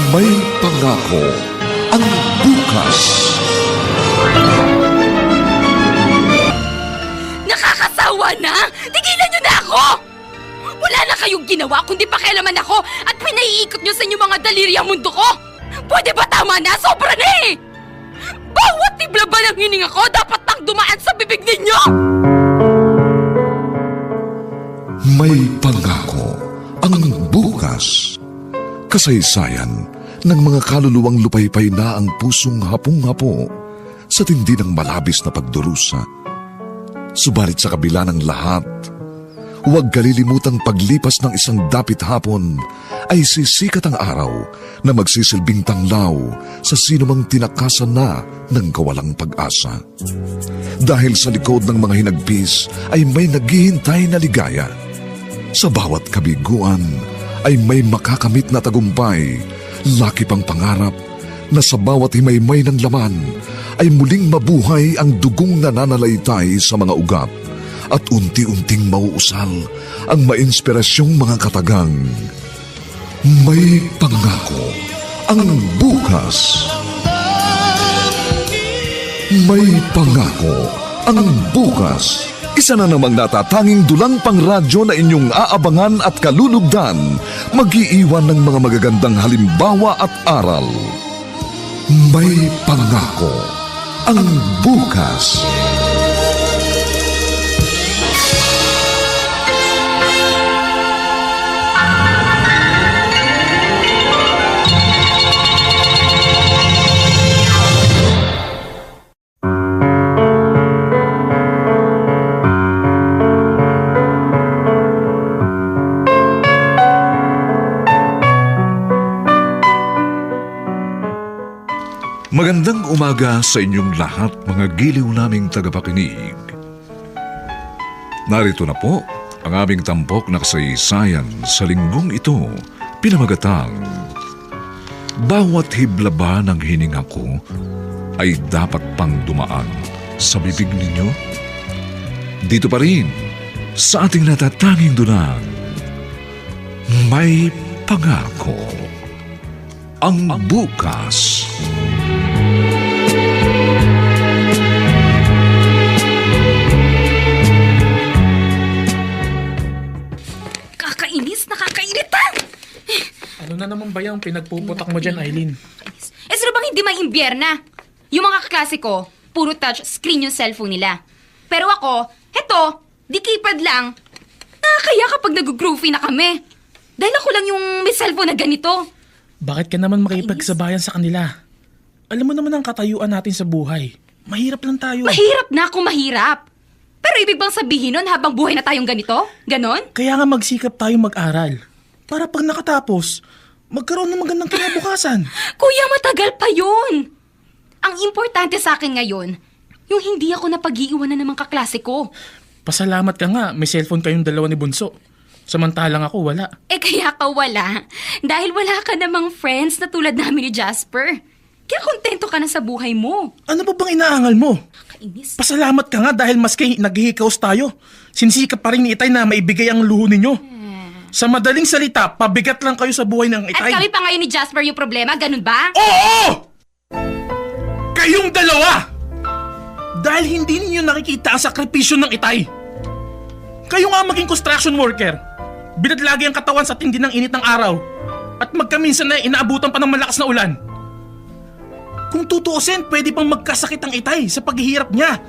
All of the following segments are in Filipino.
May pangako ang bukas. Nakakasawa na! Tigilan niyo na ako! Wala na kayong ginawa kundi pakialaman ako at pinaiikot niyo sa inyong mga daliri ang mundo ko! Pwede ba tama na? Sobra na eh! Bawat tibla ba ng hininga ko dapat nang dumaan sa bibig ninyo? May pangako ang bukas. Kasaysayan ng mga kaluluwang lupaypay na ang pusong hapong-hapo sa tindi ng malabis na pagdurusa. Subalit sa kabila ng lahat, huwag kalilimutang paglipas ng isang dapit hapon ay sisikat ang araw na magsisilbing tanglaw sa sinumang tinakasan na ng kawalang pag-asa. Dahil sa likod ng mga hinagpis ay may naghihintay na ligaya. Sa bawat kabiguan ay may makakamit na tagumpay, laki pang pangarap na sa bawat himaymay ng laman ay muling mabuhay ang dugong nananalaytay sa mga ugat at unti-unting mauusal ang mainspirasyong mga katagang. May pangako ang bukas. May pangako ang bukas. Isa na namang natatanging dulang pangradyo na inyong aabangan at kalulugdan, mag-iiwan ng mga magagandang halimbawa at aral. May pangako ang bukas. Magandang umaga sa inyong lahat, mga giliw naming tagapakinig. Narito na po ang aming tampok na kasaysayan sa linggong ito, pinamagatang Bawat hibla ba ng hininga ko ay dapat pang dumaan sa bibig ninyo? Dito pa rin sa ating natatanging dunang May Pangako ang bukas. Nakakairita! Ano na naman ba yung pinagpuputak mo dyan, Eileen? Sino bang hindi maimbierna? Yung mga kaklase ko, puro touch screen yung cellphone nila. Pero ako, heto, di keypad lang. Nakakaya kapag nag-groovy na kami. Dahil ako lang yung may cellphone na ganito. Bakit ka naman makipagsabayan sa kanila? Alam mo naman ang katayuan natin sa buhay. Mahirap lang tayo. Mahirap na kung mahirap. Pero ibig bang sabihin nun habang buhay na tayong ganito? Ganon? Kaya nga magsikap tayong mag-aral. Para pag nakatapos, magkaroon ng magandang kinabukasan. Kuya, matagal pa yun. Ang importante sa akin ngayon, yung hindi ako napag-iiwanan ng mga kaklase ko. Pasalamat ka nga, may cellphone kayong dalawa ni Bunso. Samantalang ako wala. Kaya ka wala. Dahil wala ka namang friends na tulad namin ni Jasper. Kaya kontento ka na sa buhay mo. Ano ba bang inaangal mo? Kainis. Pasalamat ka nga dahil maski naghihikaos tayo. Sinsikap pa rin ni Itay na maibigay ang luho ninyo. Sa madaling salita, pabigat lang kayo sa buhay ng Itay. At kami pa ngayon ni Jasper yung problema, ganun ba? Oo! Kayong dalawa! Dahil hindi ninyo nakikita ang sakripisyo ng Itay. Kayo nga maging construction worker. Binadlagi ang katawan sa tindi ng init ng araw. At magkaminsan na inaabutan pa ng malakas na ulan. Kung tutuusin, pwede pang magkasakit ang Itay sa paghihirap niya.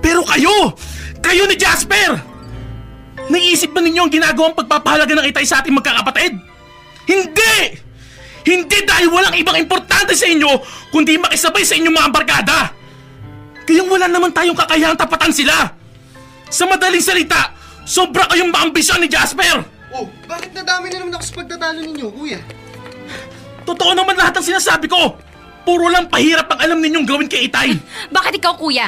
Pero kayo ni Jasper! Naisip ba ninyo ang ginagawang pagpapahalaga ng Itay sa ating magkakapatid? Hindi! Hindi dahil walang ibang importante sa inyo, kundi makisabay sa inyong mga barkada. Kayong wala naman tayong kakayahang tapatan sila. Sa madaling salita, sobra kayong maambisyon ni Jasper! Oh, bakit nadami na naman ako sa pagtatalo ninyo, kuya? Totoo naman lahat ng sinasabi ko! Puro lang pahirap ang alam ninyong gawin kay Itay. Bakit ikaw, kuya?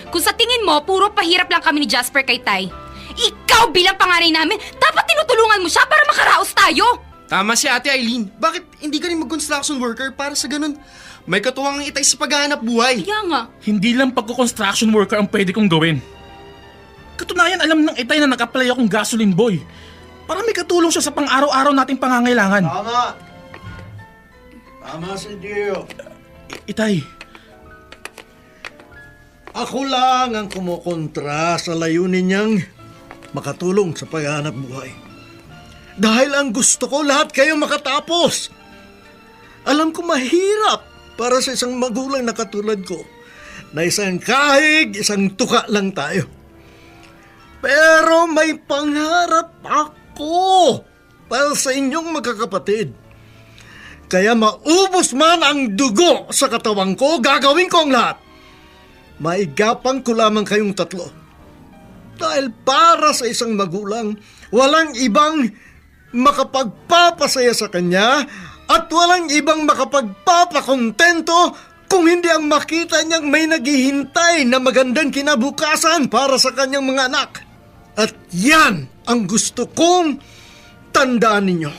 Kung sa tingin mo, puro pahirap lang kami ni Jasper kay Tay, ikaw bilang panganay namin, dapat tinutulungan mo siya para makaraos tayo! Tama si Ate Eileen. Bakit hindi ka rin mag-construction worker para sa ganun? May katuwang Itay sa paghahanap buhay. Kaya nga. Hindi lang pagko-construction worker ang pwede kong gawin. Katunayan alam ng Itay na nag-apply akong gasoline boy. Para may katulong siya sa pang-araw-araw nating pangangailangan. Tama. Tama si Gio. Itay, Ako lang ang kumukontra sa layunin niyang makatulong sa paghahanap buhay. Dahil ang gusto ko lahat kayo makatapos. Alam ko mahirap para sa isang magulang na katulad ko na isang kahig, isang tuka lang tayo. Pero may pangarap ako para sa inyong magkakapatid. Kaya maubos man ang dugo sa katawan ko, gagawin ko ang lahat. Maigapang ko lamang kayong tatlo. Dahil para sa isang magulang, walang ibang makapagpapasaya sa kanya at walang ibang makapagpapakontento kung hindi ang makita niyang may naghihintay na magandang kinabukasan para sa kanyang mga anak. At yan ang gusto kong tandaan ninyo.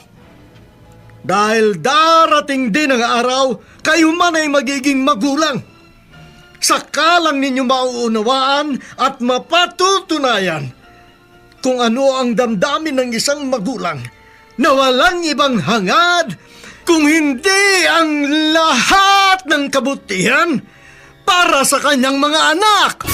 Dahil darating din ang araw, kayo man ay magiging magulang. Saka lang ninyo mauunawaan at mapatutunayan kung ano ang damdamin ng isang magulang na walang ibang hangad kung hindi ang lahat ng kabutihan para sa kanyang mga anak.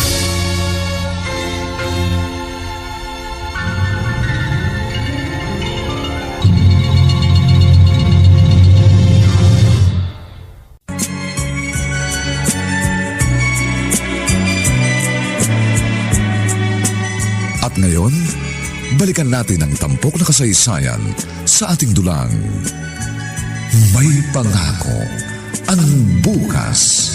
At ngayon, balikan natin ang tampok na kasaysayan sa ating dulang. May pangako ang bukas.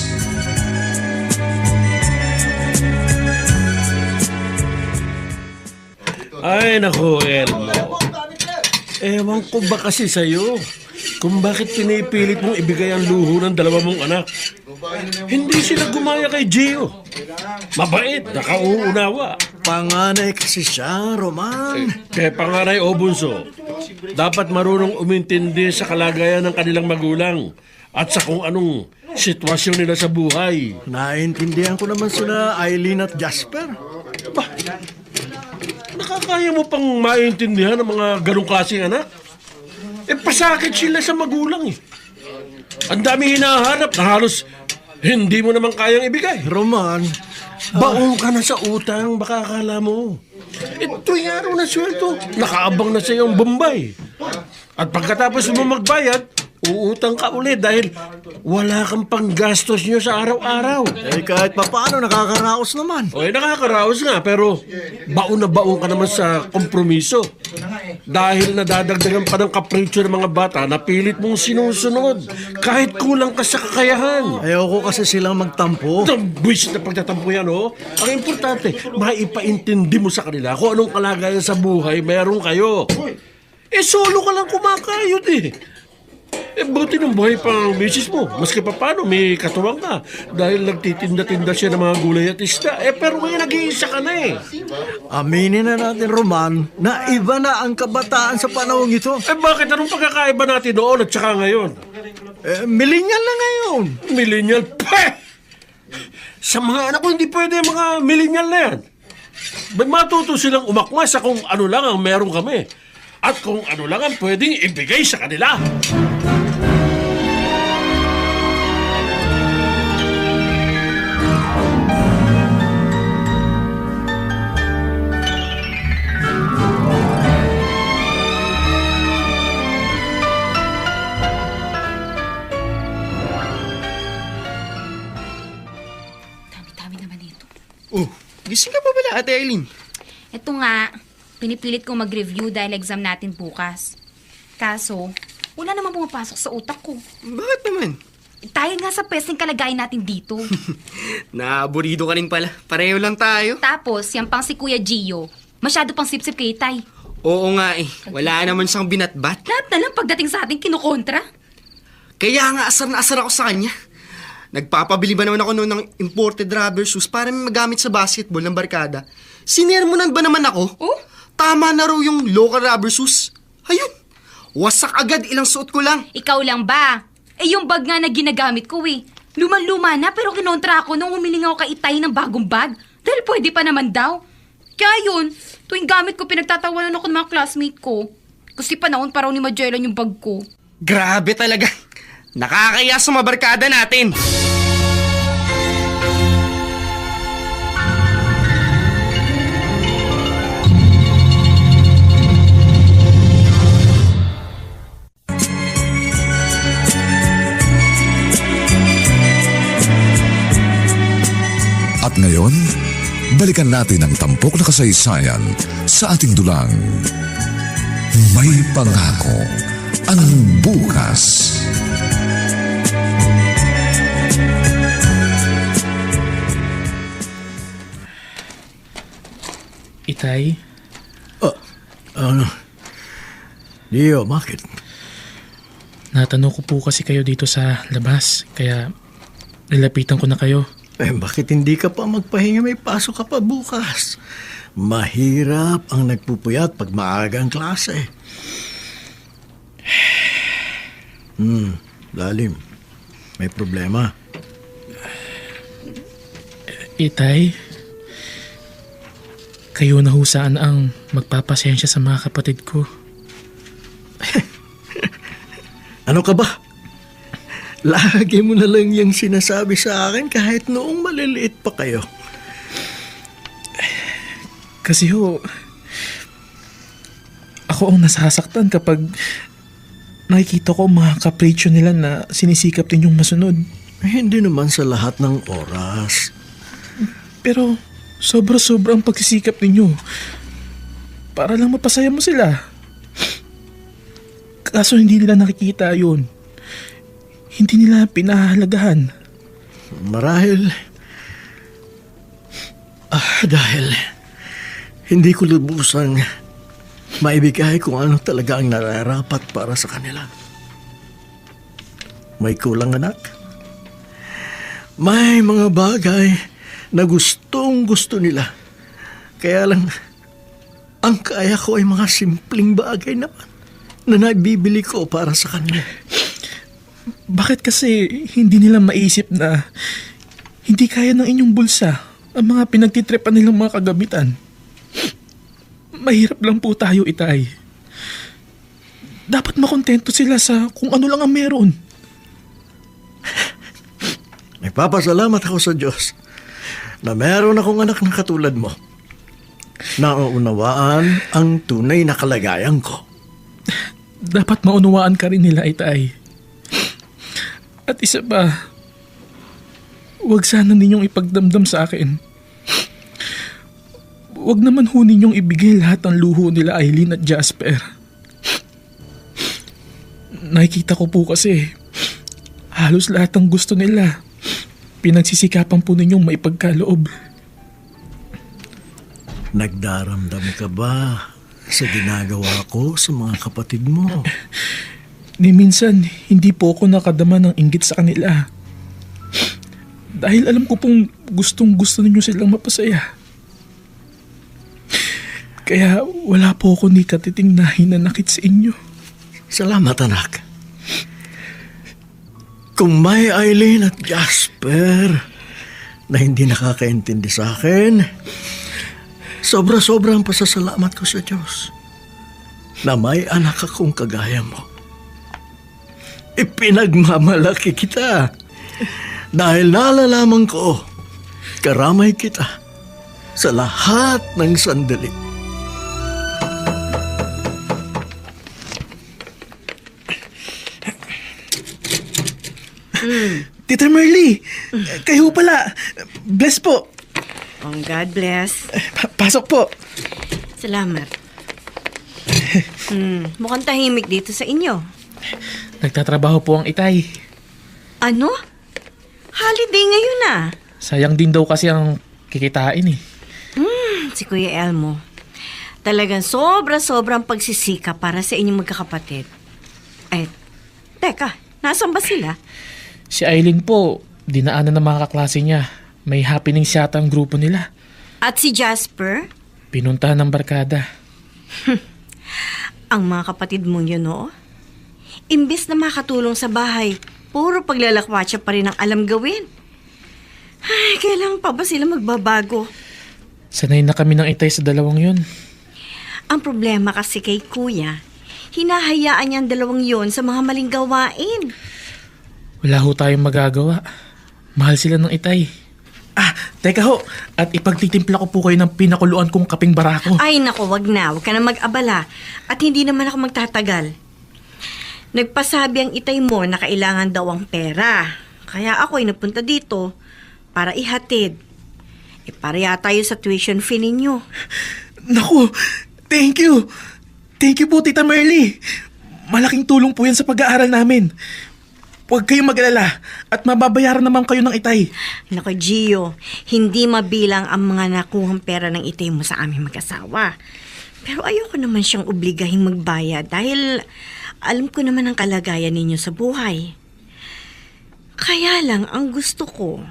Ay, naku, Elmo. Ewan ko ba kasi sa'yo kung bakit pinipilit mong ibigay ang luho ng dalawa mong anak. Hindi sila gumaya kay Gio. Mabait, nakauunawa. Panganay kasi siya, Roman. Kaya pangaray o bunso, dapat marunong umintindi sa kalagayan ng kanilang magulang at sa kung anong sitwasyon nila sa buhay. Naintindihan ko naman sila, Eileen at Jasper. Bah, nakakaya mo pang maintindihan ng mga ganong klaseng anak? Pasakit sila sa magulang eh. Ang dami hinahanap na halos hindi mo naman kayang ibigay. Roman, Baon ka na sa utang, baka akala mo. Tuwing araw na sweldo, nakaabang na sa iyong Bombay. At pagkatapos mo magbayad, uutang ka ulit dahil wala kang panggastos nyo sa araw-araw. kahit papaano nakakaraos naman. Nakakaraos nga, pero baon na baon ka naman sa kompromiso. Dahil nadadagdagan pa ng kapritsyo ng mga bata na pilit mong sinusunod kahit kulang ka sa kakayahan. Ayoko kasi silang magtampo. Buwis na pagtatampo yan, oh. Ang importante, maipaintindi mo sa kanila kung anong kalagayan sa buhay meron kayo. Solo ka lang kumakayod eh. Buti ng buhay pang misis mo. Maski pa paano, may katuwang ka. Dahil nagtitinda-tinda siya ng mga gulay at isda. Pero ngayon nag-iisa ka na eh. Aminin na natin, Roman, na iba na ang kabataan sa panahong ito. Bakit? Anong pagkakaiba natin noon at saka ngayon? Millennial na ngayon. Millennial? Peh! Sa mga anak ko, hindi pwede mga millennial na yan. May matuto silang umakma sa kung ano lang ang meron kami. At kung ano lang ang pwedeng ibigay sa kanila. Dami-dami naman ito. Oh, gising ka pa pala, Ate Eileen? Ito nga, pinipilit kong mag-review dahil exam natin bukas. Kaso, wala namang pumapasok sa utak ko. Bakit naman? Tayo nga sa pwesteng kalagayan natin dito. Naaburido ka rin pala. Pareho lang tayo. Tapos, yan pang si Kuya Gio. Masyado pang sip-sip kay Tay. Oo nga eh. Wala naman siyang binatbat. Lahat na lang pagdating sa atin kinukontra. Kaya nga asar na asar ako sa kanya. Nagpapabili ba naman ako noon ng imported rubber shoes para may magamit sa basketball ng barkada? Sinermonan ba naman ako? Oh? Tama na raw yung local rubber shoes. Ayun. Wasak agad, ilang suot ko lang. Ikaw lang ba? Yung bag nga na ginagamit ko eh. Luman-luma na pero kinontra ako nung humiling ako kay Itay ng bagong bag. Dahil pwede pa naman daw. Kaya yun, tuwing gamit ko pinagtatawanan ako ng mga classmate ko. Kasi panahon pa raw ni Magellan yung bag ko. Grabe talaga. Nakakaya sa mga barkada natin. At ngayon, balikan natin ang tampok na kasaysayan sa ating dulang. May pangako ang bukas. Itay, Ano? Leo, bakit? natanong ko po kasi kayo dito sa labas, kaya nilapitan ko na kayo. Bakit hindi ka pa magpahinga? May pasok ka pa bukas. Mahirap ang nagpupuyat pag maaga ang klase. Lalim. May problema. Itay, kayo na husaan ang magpapasensya sa mga kapatid ko. Ano ka ba? Lagi mo na lang yung sinasabi sa akin kahit noong maliliit pa kayo. Kasi ako ang nasasaktan kapag nakikita ko ang mga kapritsyo nila na sinisikap ninyong masunod. Hindi naman sa lahat ng oras. Pero sobra-sobra ang pagsisikap ninyo para lang mapasaya mo sila. Kaso hindi nila nakikita yun. Hindi nila pinahalagahan. Marahil... dahil hindi ko lubusang maibigay kung ano talaga ang nararapat para sa kanila. May kulang, anak. May mga bagay na gustong gusto nila. Kaya lang, ang kaya ko ay mga simpleng bagay naman na nabibili ko para sa kanila. Bakit kasi hindi nila maisip na hindi kaya ng inyong bulsa ang mga pinagtitripan nilang mga kagamitan? Mahirap lang po tayo, Itay. Dapat makontento sila sa kung ano lang ang meron. Nagpapasalamat ako sa Diyos na meron akong anak na katulad mo. Nauunawaan ang tunay na kalagayan ko. Dapat maunawaan ka rin nila, Itay. At isa pa, huwag sana ninyong ipagdamdam sa akin. Huwag naman ho ninyong ibigay lahat ng luho nila Aileen at Jasper. Nakikita ko po kasi, halos lahat ng gusto nila, pinagsisikapan po ninyong maipagkaloob. Nagdaramdam ka ba sa ginagawa ko sa mga kapatid mo? Ni minsan, hindi po ako nakadama ng inggit sa kanila. Dahil alam ko pong gustong-gusto ninyo silang mapasaya. Kaya wala po ako ni katiting na hinanakit sa inyo. Salamat, anak. Kung may Aileen at Jasper na hindi nakakaintindi sa akin, sobra-sobra ang pasasalamat ko sa Diyos na may anak akong kagaya mo. Ipinagmamalaki kita dahil nalalaman ko karamay kita sa lahat ng sandali. Tita Merly, kayo pala. Bless po. Oh, God bless. Pasok po. Salamat. Mukhang tahimik dito sa inyo. Nagtatrabaho po ang Itay. Ano? Holiday ngayon ah. Sayang din daw kasi ang kikitain eh. Si Kuya Elmo. Talagang sobra-sobrang pagsisika para sa inyong magkakapatid. Eh, teka, nasan ba sila? Si Aileen po, dinaanan ng mga kaklase niya. May happening siya ang grupo nila. At si Jasper? Pinuntahan ng barkada. Ang mga kapatid mo yun, no? Imbes na makatulong sa bahay, puro paglalakwatsa pa rin ang alam gawin. Ay, kailangan pa ba sila magbabago? Sanay na kami ng Itay sa dalawang yun. Ang problema kasi kay Kuya, hinahayaan niya ang dalawang yon sa mga maling gawain. Wala ho tayong magagawa. Mahal sila ng itay. Teka ho. At ipagtitimpla ko po kayo ng pinakuluan kong kaping barako. Ay nako, wag na. Wag ka na mag-abala. At hindi naman ako magtatagal. Nagpasabi ang itay mo na kailangan daw ang pera. Kaya ako'y napunta dito para ihatid. Para yata yun sa tuition fee ninyo. Naku, thank you. Thank you po, Tita Merly. Malaking tulong po yan sa pag-aaral namin. Huwag kayong mag-alala at mababayaran naman kayo ng itay. Nako, Gio, hindi mabilang ang mga nakuhang pera ng itay mo sa aming mag-asawa. Pero ayoko naman siyang obligahing magbayad dahil alam ko naman ang kalagayan ninyo sa buhay. Kaya lang, ang gusto ko,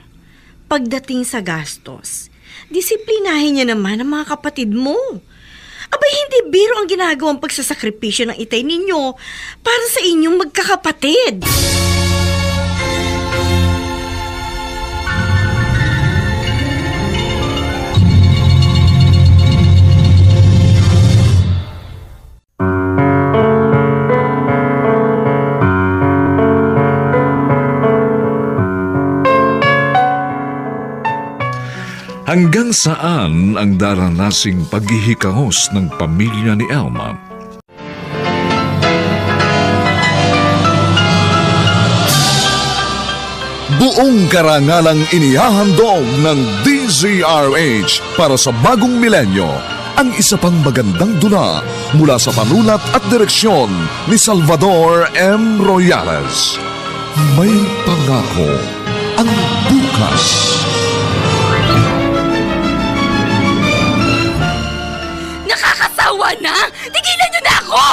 pagdating sa gastos, disiplinahin niya naman ang mga kapatid mo. Abay, hindi biro ang ginagawang pagsasakripisyo ng itay ninyo para sa inyong magkakapatid. Hanggang saan ang daranasing paghihikahos ng pamilya ni Elma? Buong karangalang inihahandog ng DZRH para sa bagong milenyo ang isa pang magandang dula mula sa panulat at direksyon ni Salvador M. Royales. May pangako ang bukas. Nakakasawa na! Tigilan niyo na ako!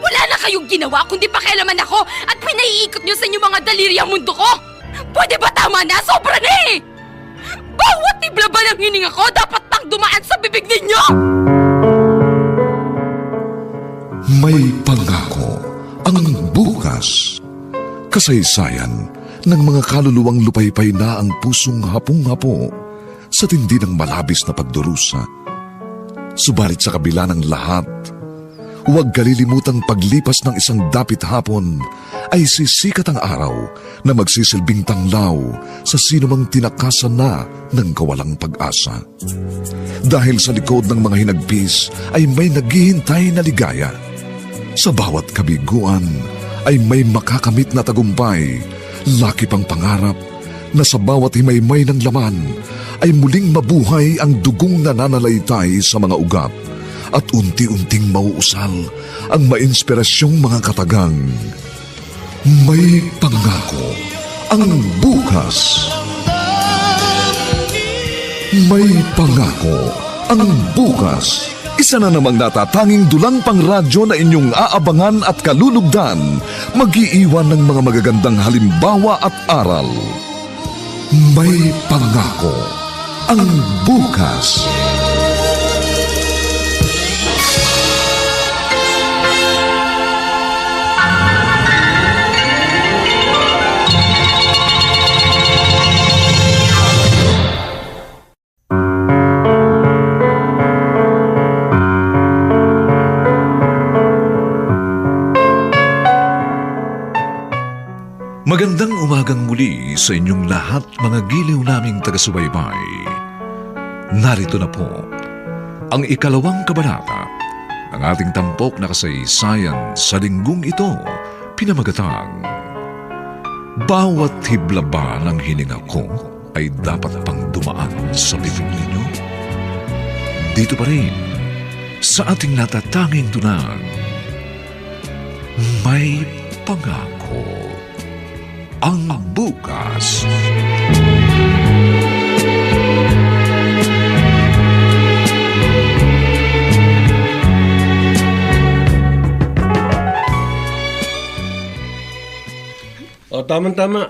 Wala na kayong ginawa kundi pakialaman ako at pinaiikot niyo sa inyong mga daliri ang mundo ko! Pwede ba tama na? Sobra na eh! Bawat tibla ba ng hininga ko dapat pang dumaan sa bibig ninyo? May pangako ang bukas. Kasaysayan ng mga kaluluwang lupaypay na ang pusong hapong-hapo sa tindi ng malabis na pagdurusa. Subalit sa kabila ng lahat, huwag kalilimutang paglipas ng isang dapit hapon ay sisikat ang araw na magsisilbing tanglaw sa sinumang tinakasan na ng kawalang pag-asa. Dahil sa likod ng mga hinagpis ay may naghihintay na ligaya. Sa bawat kabiguan ay may makakamit na tagumpay, laki pang pangarap na sa bawat himaymay ng laman ay muling mabuhay ang dugong nananalaytay sa mga ugat at unti-unting mauusal ang mainspirasyong mga katagang. May pangako ang bukas. May pangako ang bukas. Isa na namang natatanging dulang pangradyo na inyong aabangan at kalulugdan, mag-iiwan ng mga magagandang halimbawa at aral. May pangako ang bukas. Magandang umagang muli sa inyong lahat, mga giliw naming taga-subaybay. Narito na po ang ikalawang kabanata ng ating tampok na kasaysayan sa linggong ito, pinamagatang Bawat hibla ba ng hininga ko ay dapat pang dumaan sa bibig ninyo? Dito pa rin sa ating natatanging dunang May Pangako ang bukas. O, tama-tama.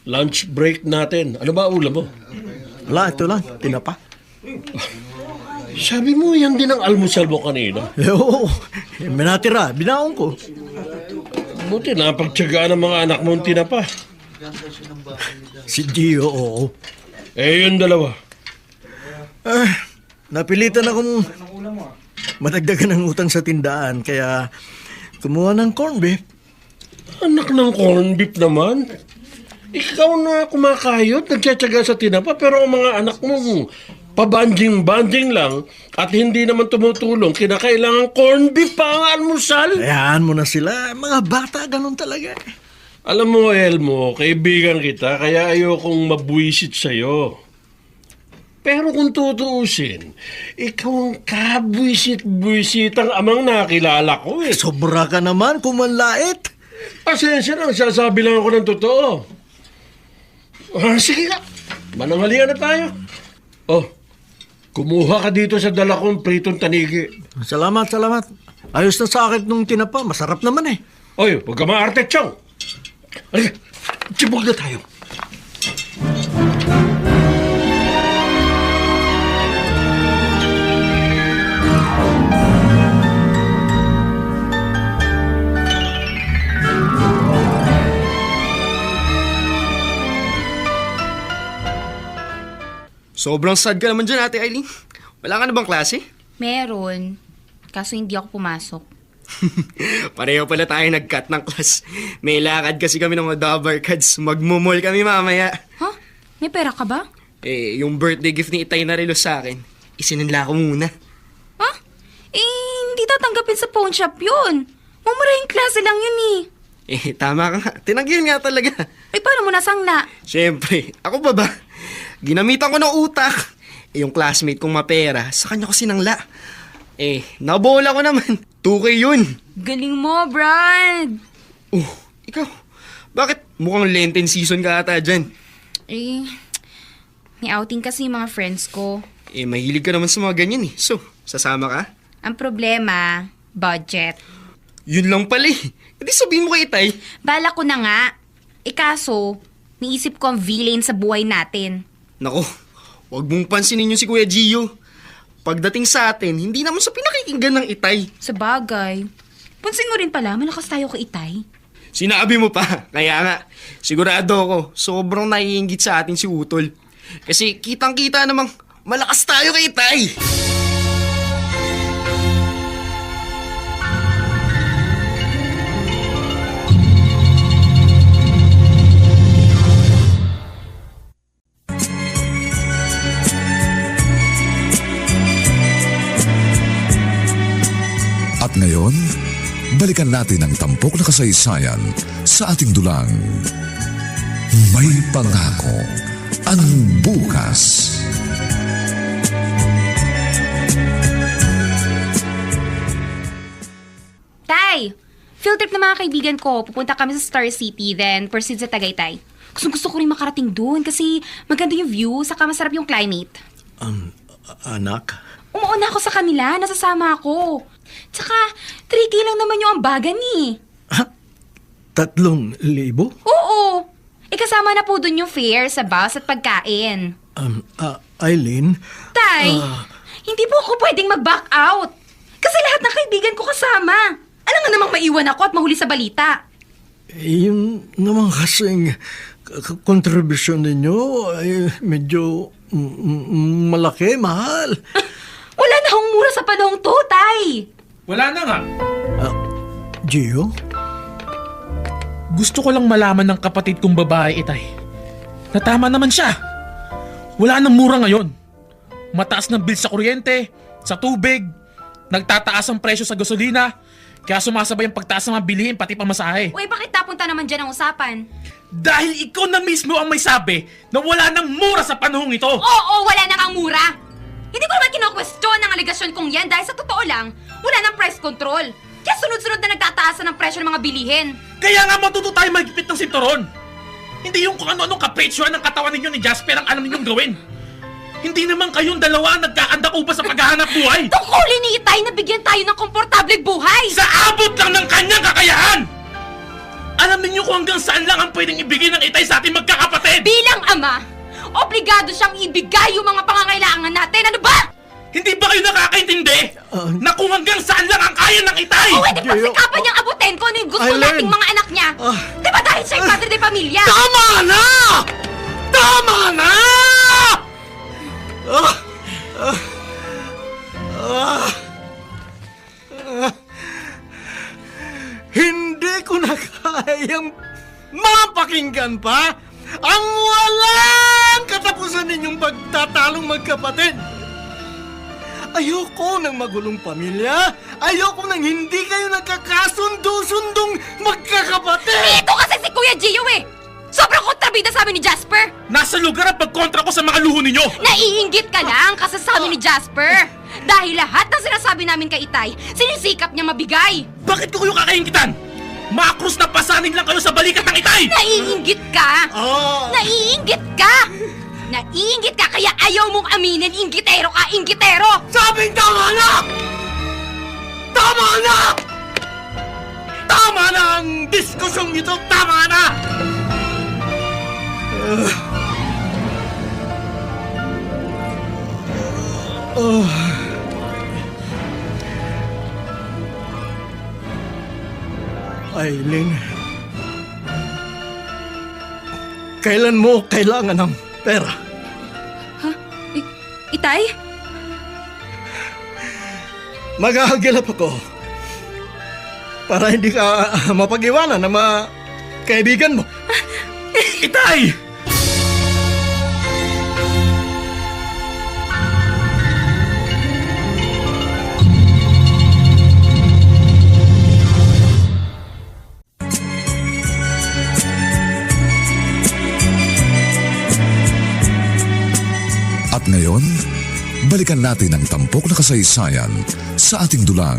Lunch break natin. Ano ba ulam mo? Wala, ito lang. Tinapa. Sabi mo, yan din ang almusal mo kanina. Oo. May natira. Binaon ko. Buti na pagtsagaan ng mga anak mo ang tinapa. Si Gio, oo. Eh, yung dalawa. Napilitan akong madagdagan ng utang sa tindahan, kaya kumuha ng corned beef. Anak ng corn beef naman. Ikaw na kumakayot, nagtsatsaga sa tinapa, pero ang mga anak mo, pabanjing-banjing lang at hindi naman tumutulong. Kinakailangan corn beef pa ang almusal. Hayaan mo na sila. Mga bata, ganun talaga. Alam mo, Elmo, kaibigan kita, kaya ayokong mabwisit sa'yo. Pero kung tutuusin, ikaw ang kabwisit-bwisit ang amang nakilala ko eh. Sobra ka naman, kumanlait. Pasensya na, sasabi lang ako ng totoo. Sige nga, mananghalian na tayo. Oh, kumuha ka dito sa dala kong pritong tanigi. Salamat. Ayos na sa akin nung tinapa. Masarap naman eh. Oy, huwag ka maarte, Chong. Ay, tibog na tayo. Sobrang sad ka naman dyan, Ate Eileen. Wala ka na bang klase? Meron. Kaso hindi ako pumasok. Pareho pala tayo nag-cut ng class. May lakad kasi kami ng mga double cards. Magmumol kami mamaya. Huh? May pera ka ba? Yung birthday gift ni Itay na relo sa akin, isinanla ko muna. Huh? Hindi tatanggapin sa pawn shop yun. Mumurahing klase lang yun Tama ka nga. Tinanggihan nga talaga. Paano mo nasangla? Siyempre, ako ba? Ginamitan ko ng utak. Yung classmate kong mapera, sa kanya ko sinangla. Nabola ko naman. 2K yun. Galing mo, Brad. Ikaw, bakit mukhang Lenten season ka ata dyan? May outing kasi yung mga friends ko. Mahilig ka naman sa mga ganyan eh. So, sasama ka? Ang problema, budget. Yun lang pala eh. Hindi sabihin mo kay Itay. Bala ko na nga. Kaso, niisip ko ang villain sa buhay natin. Nako, wag mong pansinin yung si Kuya Gio. Pagdating sa atin, hindi naman sa pinakikinggan ng Itay. Sa bagay. Pansin mo rin pala, malakas tayo kay Itay. Sinabi mo pa. Kaya nga, sigurado ako, sobrang naiinggit sa atin si Utol. Kasi kitang-kita namang malakas tayo kay Itay. At ngayon, balikan natin ang tampok na kasaysayan sa ating dulang. May pangako ang bukas. Tay! Field trip ng mga kaibigan ko. Pupunta kami sa Star City, then proceed sa Tagaytay. Gusto ko rin makarating doon kasi maganda yung view, saka masarap yung climate. Anak? Umuuna ako sa kanila, nasasama ako. Tsaka, 3K lang naman yung ambagan eh. 3,000? Oo! Kasama na po dun yung fare sa bus at pagkain. Eileen? Tay, hindi po ako pwedeng mag-back out. Kasi lahat ng kaibigan ko kasama. Alam nga namang maiwan ako at mahuli sa balita. Yung naman kasing kontribusyon ninyo ay medyo malaki, mahal. Wala na akong mura sa panahong to, Tay. Wala na nga. Gio? Gusto ko lang malaman ng kapatid kong babae, Itay. Na tama naman siya. Wala nang mura ngayon. Mataas ng bill sa kuryente, sa tubig, nagtataas ang presyo sa gasolina, kaya sumasabay ang pagtaas ng mga bilihin pati pamasahe. Uy, bakit napunta naman dyan ang usapan? Dahil ikaw na mismo ang may sabi na wala nang mura sa panahong ito. Oo, wala na kang mura. Hindi ko naman kino-question ang aligasyon kong yan dahil sa totoo lang, wala nang price control. Kaya sunod-sunod na nagtataasan ng presyo ng mga bilihin. Kaya nga matuto tayo magipit ng sinturon. Hindi yung kung ano-anong kapretsyohan ng katawan ninyo ni Jasper ang alam ninyong gawin. Hindi naman kayong dalawa ang nagkakandakupa sa paghahanap buhay. Tungkulin ni Itay na bigyan tayo ng komportableng buhay. Sa abot lang ng kanyang kakayahan! Alam ninyo kung hanggang saan lang ang pwedeng ibigay ng Itay sa ating magkakapatid! Bilang ama, obligado siyang ibigay yung mga pangangailangan natin. Ano ba? Hindi ba kayo nakakaintindi na kung hanggang saan lang ang kaya ng Itay? O, edi pagsikapan niyang abutin ko ano yung gusto Eileen! nating mga anak niya. Di ba dahil siya yung padre de pamilya? Tama na! Tama na! Hindi ko na ay ang mapakinggan pa ang walang katapusan ninyong pagtatalong magkapatid. Ayoko ng magulong pamilya. Ayoko ng hindi kayo nagkakasundo-sundong magkakapatid. Ito kasi si Kuya Gio eh! Sobrang kontrabida sa amin ni Jasper! Nasa lugar ang pagkontra ko sa mga luho ninyo! Naiinggit ka lang kasi sa amin ni Jasper! Dahil lahat ng sinasabi namin kay Itay, sinisikap niya mabigay! Bakit ko kayo kakaingitan? Makrus na pasanin lang kayo sa balikat ng Itay! Naiinggit ka! Oh. Naiinggit ka! Naiinggit ka kaya ayaw mong aminin, inggitero ka, inggitero! Sabing tama na! Tama na! Tama na ang diskusyong ito! Tama na! Aileen, kailan mo kailangan ng pera? Itay? Maghahagilap ako para hindi ka mapag-iwanan ng mga kaibigan mo. Itay! At ngayon, balikan natin ang tampok na kasaysayan sa ating dulang.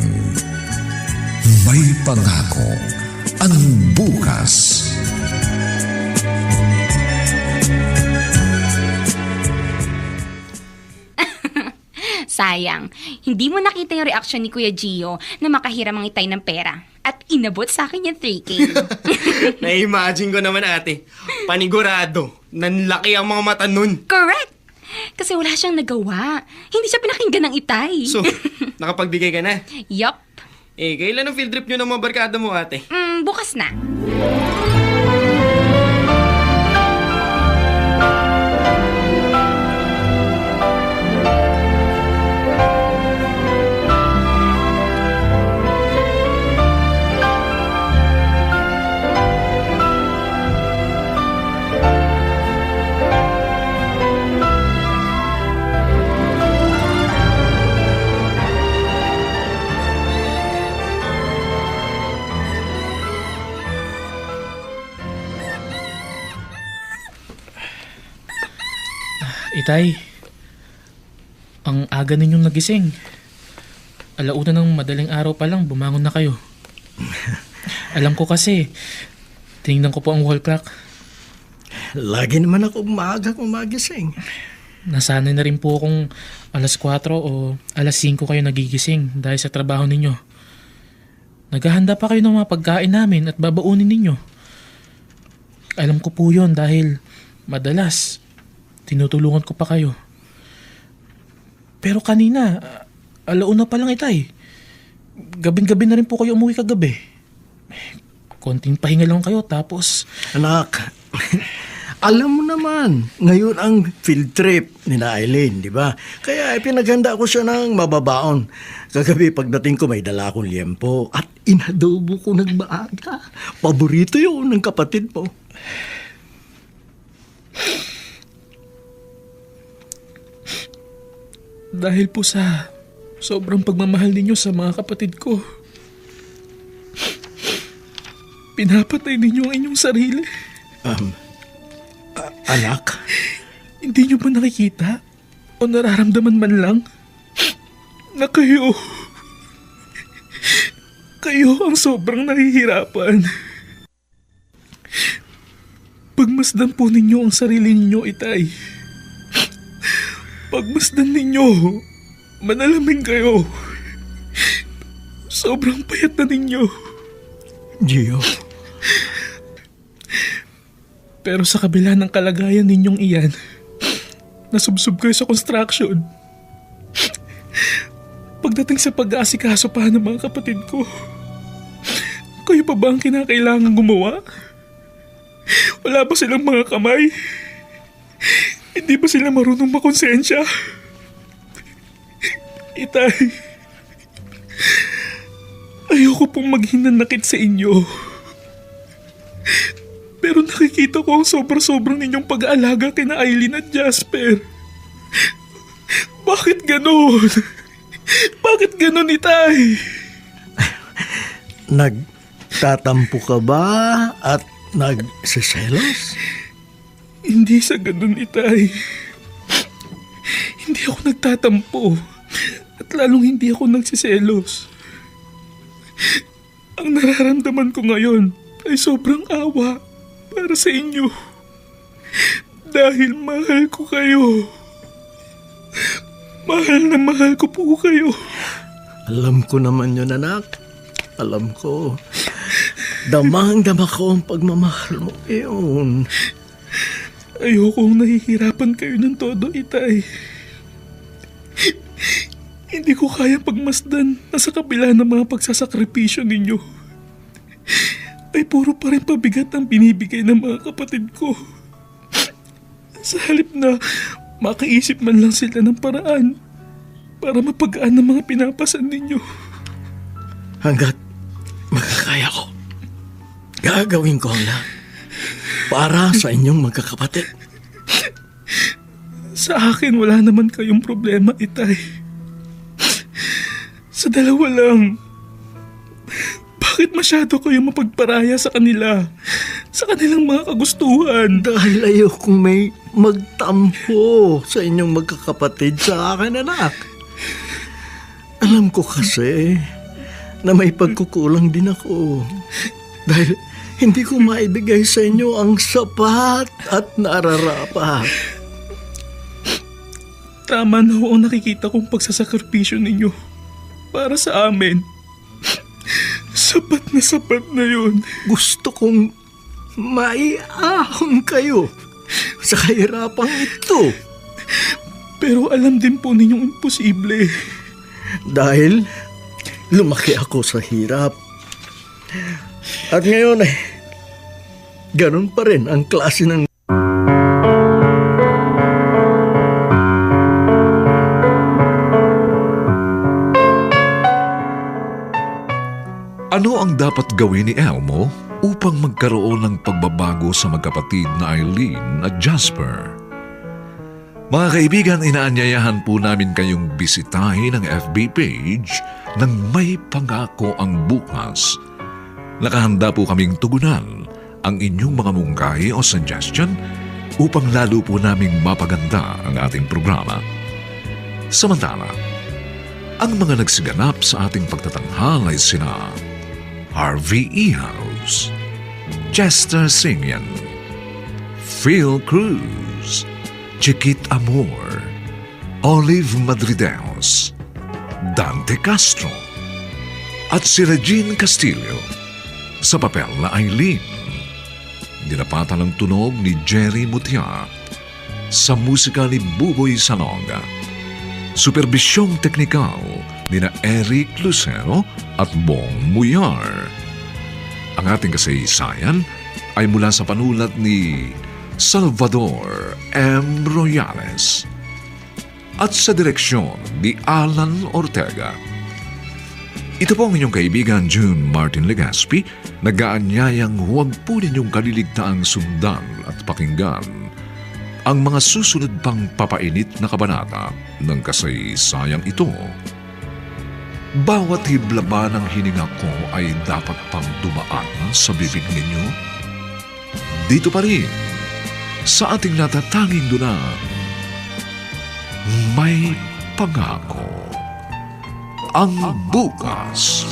May pangako ang bukas. Sayang, hindi mo nakita yung reaksyon ni Kuya Gio na makahiram ang Itay ng pera. At inabot sa akin yung 3K. Na-imagine ko naman, ate. Panigurado. Nanlaki ang mga mata nun. Correct! Kasi wala siyang nagawa. Hindi siya pinakinggan ng Itay. So, nakapagbigay ka na. Yup. Kailan ang field trip nyo ng mga barkada mo, ate? Bukas na. Itay, ang aga ninyong nagising. Alauna ng madaling araw pa lang, bumangon na kayo. Alam ko kasi, tinignan ko po ang wall clock. Lagi naman ako maaga kung magising. Nasanay na rin po akong alas 4 o alas 5 kayo nagigising dahil sa trabaho ninyo. Naghahanda pa kayo ng mga pagkain namin at babaunin ninyo. Alam ko po yun dahil madalas tinutulungan ko pa kayo. Pero kanina, alauna pa lang, Itay. Gabing-gabi na rin po kayo umuwi kagabi. Konting pahinga lang kayo tapos... Anak, alam mo naman, ngayon ang field trip ni na Aileen, di ba? Kaya pinaghanda ko siya ng mababaon. Kagabi pagdating ko may dala akong liempo at inadobo ko ng maaga. Paborito yun ng kapatid mo. Dahil po sa sobrang pagmamahal ninyo sa mga kapatid ko, pinapatay ninyo ang inyong sarili. Anak? Hindi nyo ba nakikita o nararamdaman man lang na kayo ang sobrang nahihirapan? Pagmasdan po ninyo ang sarili ninyo, Itay. Pagmasdan ninyo, manalamin kayo. Sobrang payat na ninyo. Gio. Pero sa kabila ng kalagayan ninyong iyan, nasubsob kayo sa construction. Pagdating sa pag-aasikaso pa ng mga kapatid ko, kayo pa ba ang kinakailangan gumawa? Wala ba silang mga kamay? Hindi ba sila marunong makonsensya? Itay, ayoko pong maghinanakit sa inyo. Nakikita ko ang sobra-sobrang ninyong pag-aalaga kina Aileen at Jasper. Bakit ganon? Bakit ganon, Itay? Nagtatampo ka ba at nagsiselos? Hindi sa ganon, Itay. Hindi ako nagtatampo. At lalong hindi ako nagsiselos. Ang nararamdaman ko ngayon ay sobrang awa para sa inyo. Dahil mahal ko kayo. Mahal na mahal ko po kayo. Alam ko naman yun, anak. Alam ko. Damang-dama ko ang pagmamahal mo iyon. Ayokong nahihirapan kayo ng todo, Itay. Hindi ko kaya pagmasdan na sa kabila ng mga pagsasakripisyo ninyo ay puro pa rin pabigat ang binibigay ng mga kapatid ko. Sa halip na makaisip man lang sila ng paraan para mapagaan ang mga pinapasan ninyo. Hanggat makakaya ko, gagawin ko ang lahat para sa inyong magkakapatid. Sa akin wala naman kayong problema, Itay. Sa dalawa lang. Bakit masyado kayo mapagparaya sa kanila? Sa kanilang mga kagustuhan? Dahil ayokong may magtampo sa inyong magkakapatid sa akin, anak. Alam ko kasi na may pagkukulang din ako. Dahil hindi ko maibigay sa inyo ang sapat at nararapat. Tama na ho ang nakikita kong pagsasakripisyo ninyo para sa amin. Sapat na yun. Gusto kong maiahon kayo sa kahirapang ito. Pero alam din po ninyong imposible. Dahil lumaki ako sa hirap. At ngayon ay ganun pa rin ang klase ng Ano ang dapat gawin ni Elmo upang magkaroon ng pagbabago sa magkapatid na Aileen at Jasper? Mga kaibigan, inaanyayahan po namin kayong bisitahin ang FB page ng May Pangako ang Bukas. Nakahanda po kaming tugunan ang inyong mga mungkahi o suggestion upang lalo po naming mapaganda ang ating programa. Samantala, ang mga nagsiganap sa ating pagtatanghal ay sina Harvey Ihaus, Chester Singyan, Phil Cruz, Chiquit Amor, Olive Madrideos, Dante Castro, at si Regine Castillo sa papel na Aileen. Dinapatan ng tunog ni Jerry Mutia sa musika ni Buboy Sanoga. Superbisyong teknikal ni na Eric Lucero at Bong Muyar. Ang ating kasaysayan ay mula sa panulat ni Salvador M. Royales at sa direksyon ni Alan Ortega. Ito po ang inyong kaibigan June Martin Legaspi, nag-aanyayang huwag po ninyong kaliligtaang sundan at pakinggan ang mga susunod pang papainit na kabanata ng kasaysayang ito. Bawat hibla ng hininga ko ay dapat pang dumaan sa bibig ninyo. Dito pa rin, sa ating natatanging duna, May Pangako ang Bukas.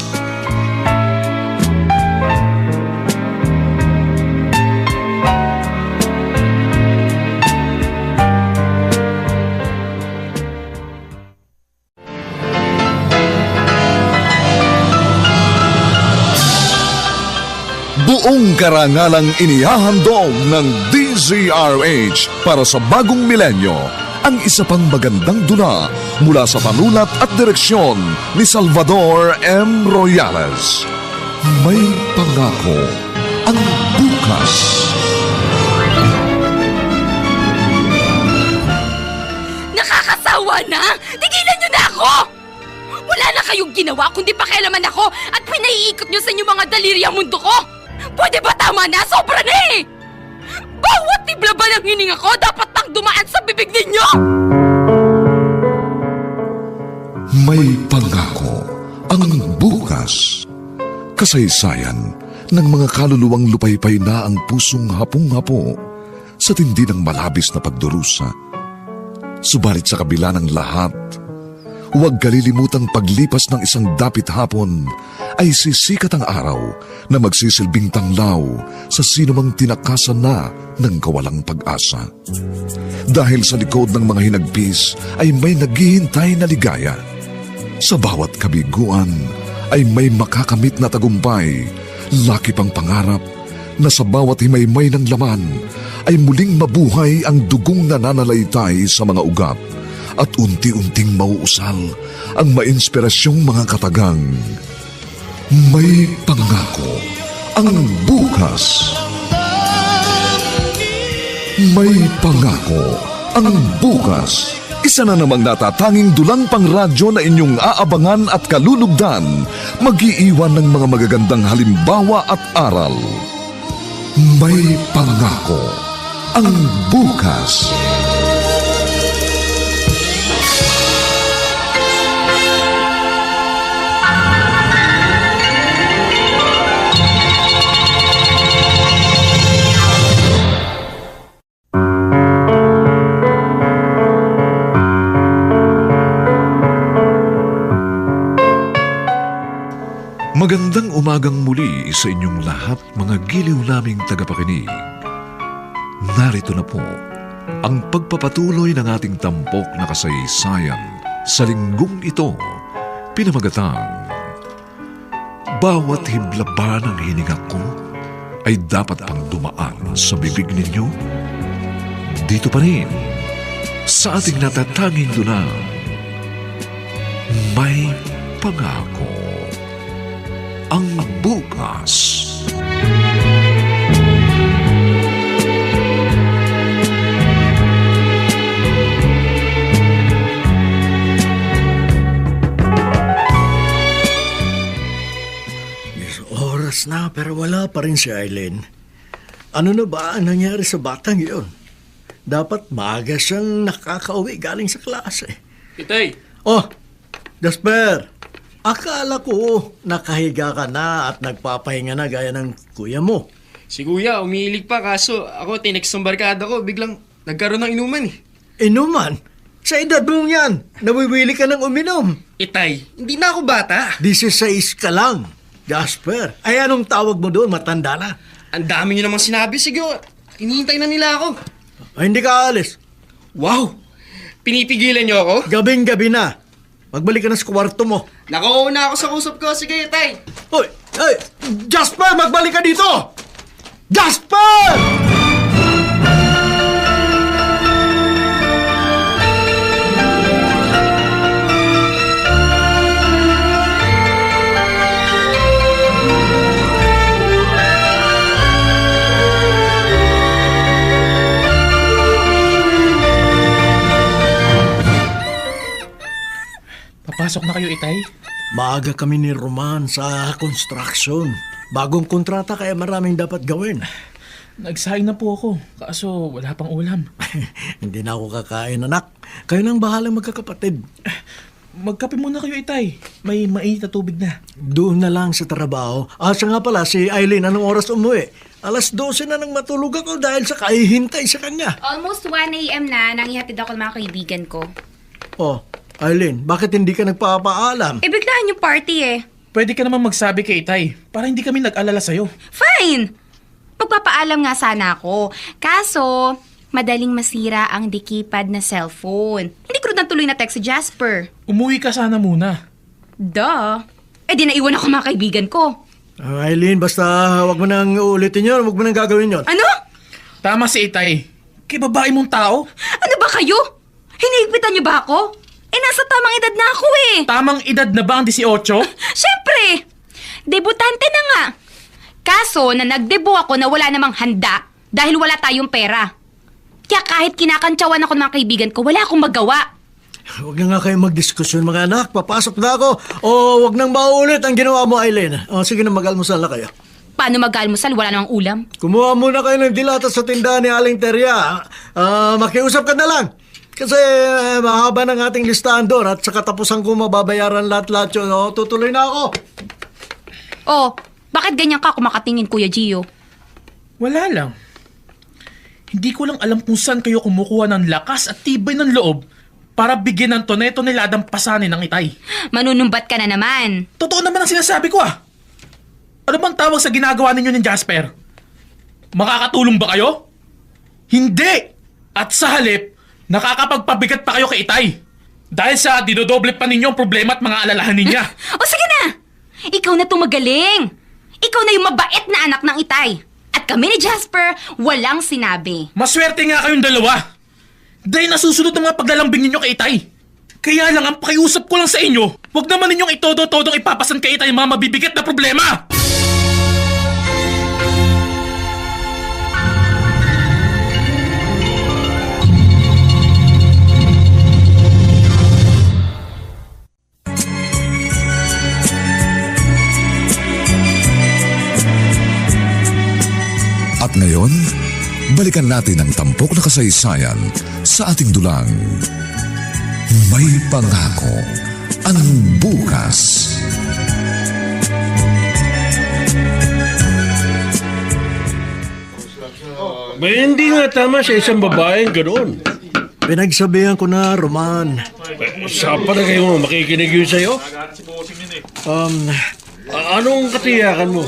Buong karangalang inihahandog ng DZRH para sa bagong milenyo ang isa pang magandang dula mula sa panulat at direksyon ni Salvador M. Royales. May Pangako ang Bukas. Nakakasawa na! Tigilan niyo na ako! Wala na kayong ginawa kundi pakialaman ako at pinaiikot niyo sa inyong mga daliri ang mundo ko! Pwede ba tama na? Sobra na eh! tibla ba ng hininga ko? Dapat nang dumaan sa bibig ninyo! May pangako ang bukas. Kasaysayan ng mga kaluluwang lupaypay na ang pusong hapong-hapo sa tindi ng malabis na pagdurusa. Subalit sa kabila ng lahat, huwag kalilimutang paglipas ng isang dapit hapon ay sisikat ang araw na magsisilbing tanglaw sa sinumang tinakasan na ng kawalang pag-asa. Dahil sa likod ng mga hinagpis ay may naghihintay na ligaya. Sa bawat kabiguan ay may makakamit na tagumpay, laki pang pangarap na sa bawat himaymay ng laman ay muling mabuhay ang dugong nananalaytay sa mga ugat at unti-unting mauusal ang mainspirasyong mga katagang. May pangako ang bukas. May pangako ang bukas. Isa na namang natatanging dulang pangradyo na inyong aabangan at kalulugdan, mag-iiwan ng mga magagandang halimbawa at aral. May pangako ang bukas. Magandang umagang muli sa inyong lahat, mga giliw naming tagapakinig. Narito na po ang pagpapatuloy ng ating tampok na kasaysayan sa linggong ito, pinamagatang Bawat hibla ba ng hininga ko ay dapat pang dumaan sa bibig ninyo? Dito pa rin sa ating natatanging dunang May Pangako ang bukas. Oras na pero wala pa rin si Eileen. Ano na ba ang nangyari sa batang iyon? Dapat maaga siyang nakakauwi galing sa klase. Itay! Oh, Jasper! Akala ko nakahiga ka na at nagpapahinga na gaya ng kuya mo. Si kuya, umiilig pa kaso ako tinext ng barkada ko, biglang nagkaroon ng inuman eh. Inuman? Sa edad mo yan, nawiwili ka ng uminom. Itay, hindi na ako bata. 16 ka lang, Jasper. Ay anong tawag mo doon, matanda na? Ang dami niyo namang sinabi, sige, hinihintay na nila ako. Ay hindi ka alis. Wow! Pinipigilan niyo ako? Gabing-gabi na. Magbalik ka na sa kwarto mo. Nakuuna ako sa usap ko, sige, Itay. Hoy! Hey! Jasper! Magbalik ka dito! Jasper! Papasok na kayo, Itay? Maaga kami ni Roman sa construction. Bagong kontrata kaya maraming dapat gawin. Nagsaing na po ako, kaso wala pang ulam. Hindi na ako kakain, anak. Kayo nang bahalang magkakapatid. Magkape muna kayo, Itay. May mainit na tubig na. Doon na lang sa trabaho. Siya nga pala, si Eileen, anong oras umuwi? 12:00 na nang matulog ako dahil sa kahihintay sa kanya. Almost 1 a.m. na nang ihatid ako ng mga kaibigan ko. Oh, Eileen, bakit hindi ka nagpapaalam? Biglaan yung party eh. Pwede ka naman magsabi kay Itay para hindi kami nag-alala sa'yo. Fine! Magpapaalam nga sana ako. Kaso, madaling masira ang dekipad na cellphone. Hindi ko rin tuloy na text si Jasper. Umuwi ka sana muna. Duh! Di naiwan ako mga kaibigan ko. Eileen, basta wag mo nang uulitin yun, wag mo nang gagawin yun. Ano? Tama si Itay. Kay babae mong tao. Ano ba kayo? Hinihigpitan niyo ba ako? Nasa tamang edad na ako eh. Tamang edad na ba ang 18? Siyempre! Debutante na nga. Kaso, na nagdebo ako na wala namang handa dahil wala tayong pera. Kaya kahit kinakantsawan ako ng mga kaibigan ko, wala akong magawa. Huwag na nga kayo magdiskusyon mga anak. Papasok na ako. O huwag nang maulit ang ginawa mo, Eileen. O sige na, mag-almusal na kayo. Paano mag-almusal? Wala namang ulam. Kumuha muna kayo ng dilata sa tindahan ni Aling Teria. Makiusap ka na lang. Kasi mahaba ng ating listahan doon at sa katapusan ko mababayaran lahat-lahat yun. Tutuloy na ako. Oh, bakit ganyan ka kumakatingin, Kuya Gio? Wala lang. Hindi ko lang alam kung saan kayo kumukuha ng lakas at tibay ng loob para bigyan ng toneladan pasanin ng itay. Manunumbat ka na naman. Totoo naman ang sinasabi ko ah. Ano bang tawag sa ginagawa ninyo ni Jasper? Makakatulong ba kayo? Hindi! At sa halip, nakakapagpabigat pa kayo kay Itay. Dahil sa dinodoble pa ninyo ang problema at mga alalahanin niya. O sige na! Ikaw na tumagaling! Ikaw na yung mabait na anak ng Itay. At kami ni Jasper, walang sinabi. Maswerte nga kayong dalawa. Dahil nasusunod ang mga paglalambing ninyo kay Itay. Kaya lang ang pakiusap ko lang sa inyo, huwag naman ninyong itodo-todong ipapasan kay Itay ang mga mabibigat na problema. At ngayon, balikan natin ang tampok na kasaysayan sa ating dulang. May pangako ang bukas. Hindi nga tama sa isang babaeng ganoon. Pinagsabihan ko na, Roman. Sapa na kayo makikinig yun sa'yo? Anong katiyakan mo?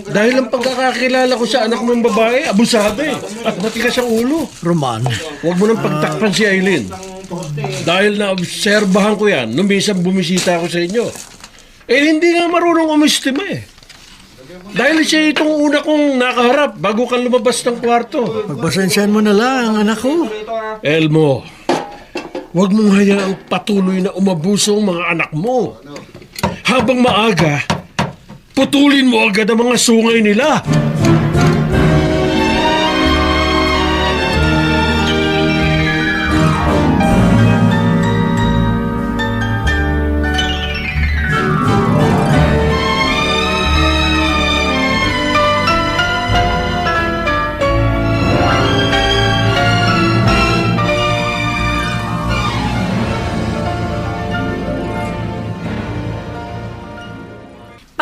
Dahil ang pagkakakilala ko sa anak mong babae, abusado at matigas ang ulo. Roman, Huwag mo nang pagtakpan si Aileen. Dahil naobserbahan ko yan nung minsan bumisita ako sa inyo. Hindi nga marunong umistima Dahil siya itong una kong nakaharap bago kang lumabas ng kwarto. pagpasensyahan mo na lang, anak ko. Elmo, huwag mong hayaang patuloy na umabuso ang mga anak mo. Habang maaga, putulin mo agad ang mga sungay nila.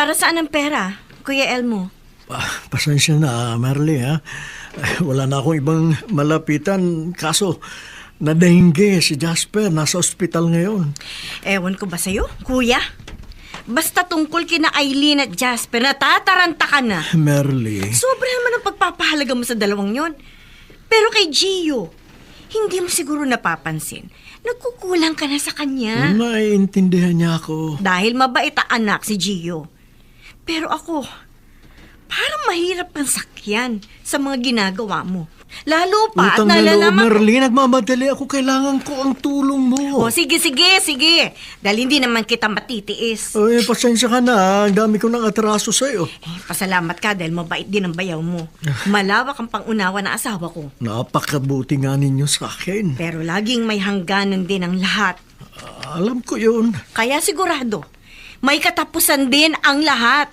Para saan ang pera, Kuya Elmo? Pasensya na, Marley, ha? Wala na akong ibang malapitan. Kaso, nadahingge si Jasper. Nasa ospital ngayon. Ewan ko ba sa'yo, Kuya? Basta tungkol kina Aileen at Jasper, natataranta ka na. Marley. Sobra naman ang pagpapahalaga mo sa dalawang yon. Pero kay Gio, hindi mo siguro napapansin. Nagkukulang ka na sa kanya. Naiintindihan niya ako. Dahil mabait ang anak si Gio. Pero ako, parang mahirap kang sakyan sa mga ginagawa mo. Lalo pa at Utang na loob, nalalaman ko. Marley. Nagmamadali ako. Kailangan ko ang tulong mo. O sige. Dahil hindi naman kita matitiis. Pasensya ka na. Ang dami ko ng atraso sa'yo. Pasalamat ka dahil mabait din ang bayaw mo. Malawak ang pangunawa ng asawa ko. Napakabuti nga ninyo sa akin. Pero laging may hangganan din ang lahat. Alam ko yun. Kaya sigurado, may katapusan din ang lahat.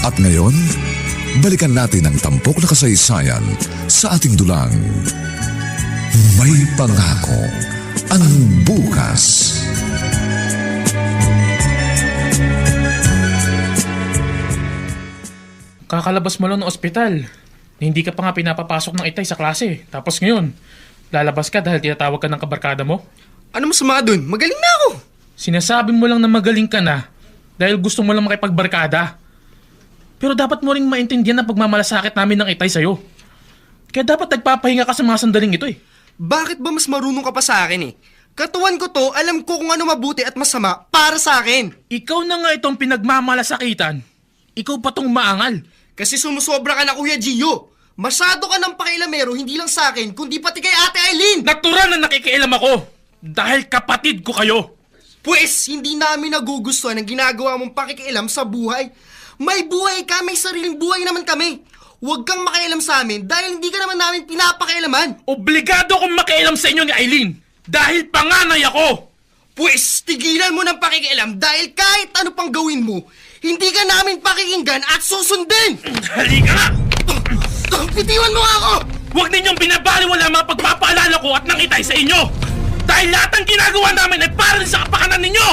At ngayon, balikan natin ang tampok na kasaysayan sa ating dulang. May pangako ang bukas. Kakalabas mo lang ng ospital. Hindi ka pa nga pinapapasok ng Itay sa klase. Tapos ngayon, lalabas ka dahil tinatawag ka ng kabarkada mo? Ano masama dun? Magaling na ako. Sinasabi mo lang na magaling ka na dahil gusto mo lang makipagbarkada. Pero dapat mo ring maintindihan ang pagmamalasakit namin ng Itay sa'yo. Kaya dapat nagpapahinga ka sa mga sandaling ito Bakit ba mas marunong ka pa sa akin Katuwan ko to, alam ko kung ano mabuti at masama para sa akin. Ikaw na nga itong pinagmamalasakitan. Ikaw pa tong maangal. Kasi sumusobra ka na, Kuya Gio. Masyado ka ng pakialamero, hindi lang sa akin, kundi pati kay Ate Aileen. Natural na nakikialam ako dahil kapatid ko kayo. Pwes, hindi namin nagugustuhan ang ginagawa mong pakikialam sa buhay. May buhay ka, may sariling buhay naman kami. Huwag kang makialam sa amin dahil hindi ka naman namin pinapakialaman. Obligado akong makialam sa inyo ni Eileen dahil panganay ako. Pwes, tigilan mo ng pakikialam dahil kahit ano pang gawin mo, hindi ka namin pakikinggan at susundin! Halika nga! Bitiwan mo nga ako! Huwag ninyong binabaliwala ang mga pagpapaalala ko at nang itay sa inyo! Dahil lahat ng ginagawa namin ay para rin sa kapakanan ninyo!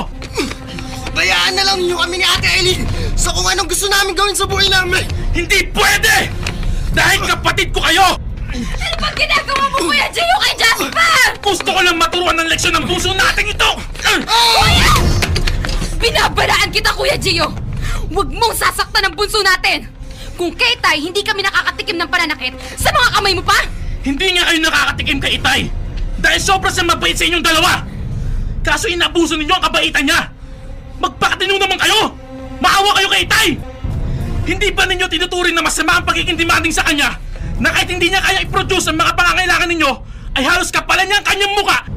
Bayaan na lang ninyo kami ni Ate Eileen sa kung anong gusto namin gawin sa buhay namin! Hindi pwede! Dahil kapatid ko kayo! Ano bang ginagawa mo, Kuya Gio, kay Jasper? Gusto ko lang maturuan ng leksyon ng puso natin ito! Kuya! Binabalaan kita, Kuya Gio! Huwag mong sasaktan ang bunso natin! Kung kay Itay, hindi kami nakakatikim ng pananakit, sa mga kamay mo pa? Hindi nga kayo nakakatikim kay Itay! Dahil sobra sa mabait sa inyong dalawa! Kaso inabuso ninyo ang kabaitan niya! Magpakatino naman kayo! Maawa kayo kay Itay! Hindi ba ninyo tinuturing na masama ang pagiging demanding sa kanya na kahit hindi niya kaya i-produce ang mga pangangailangan ninyo ay halos kapalan niya ang kanyang muka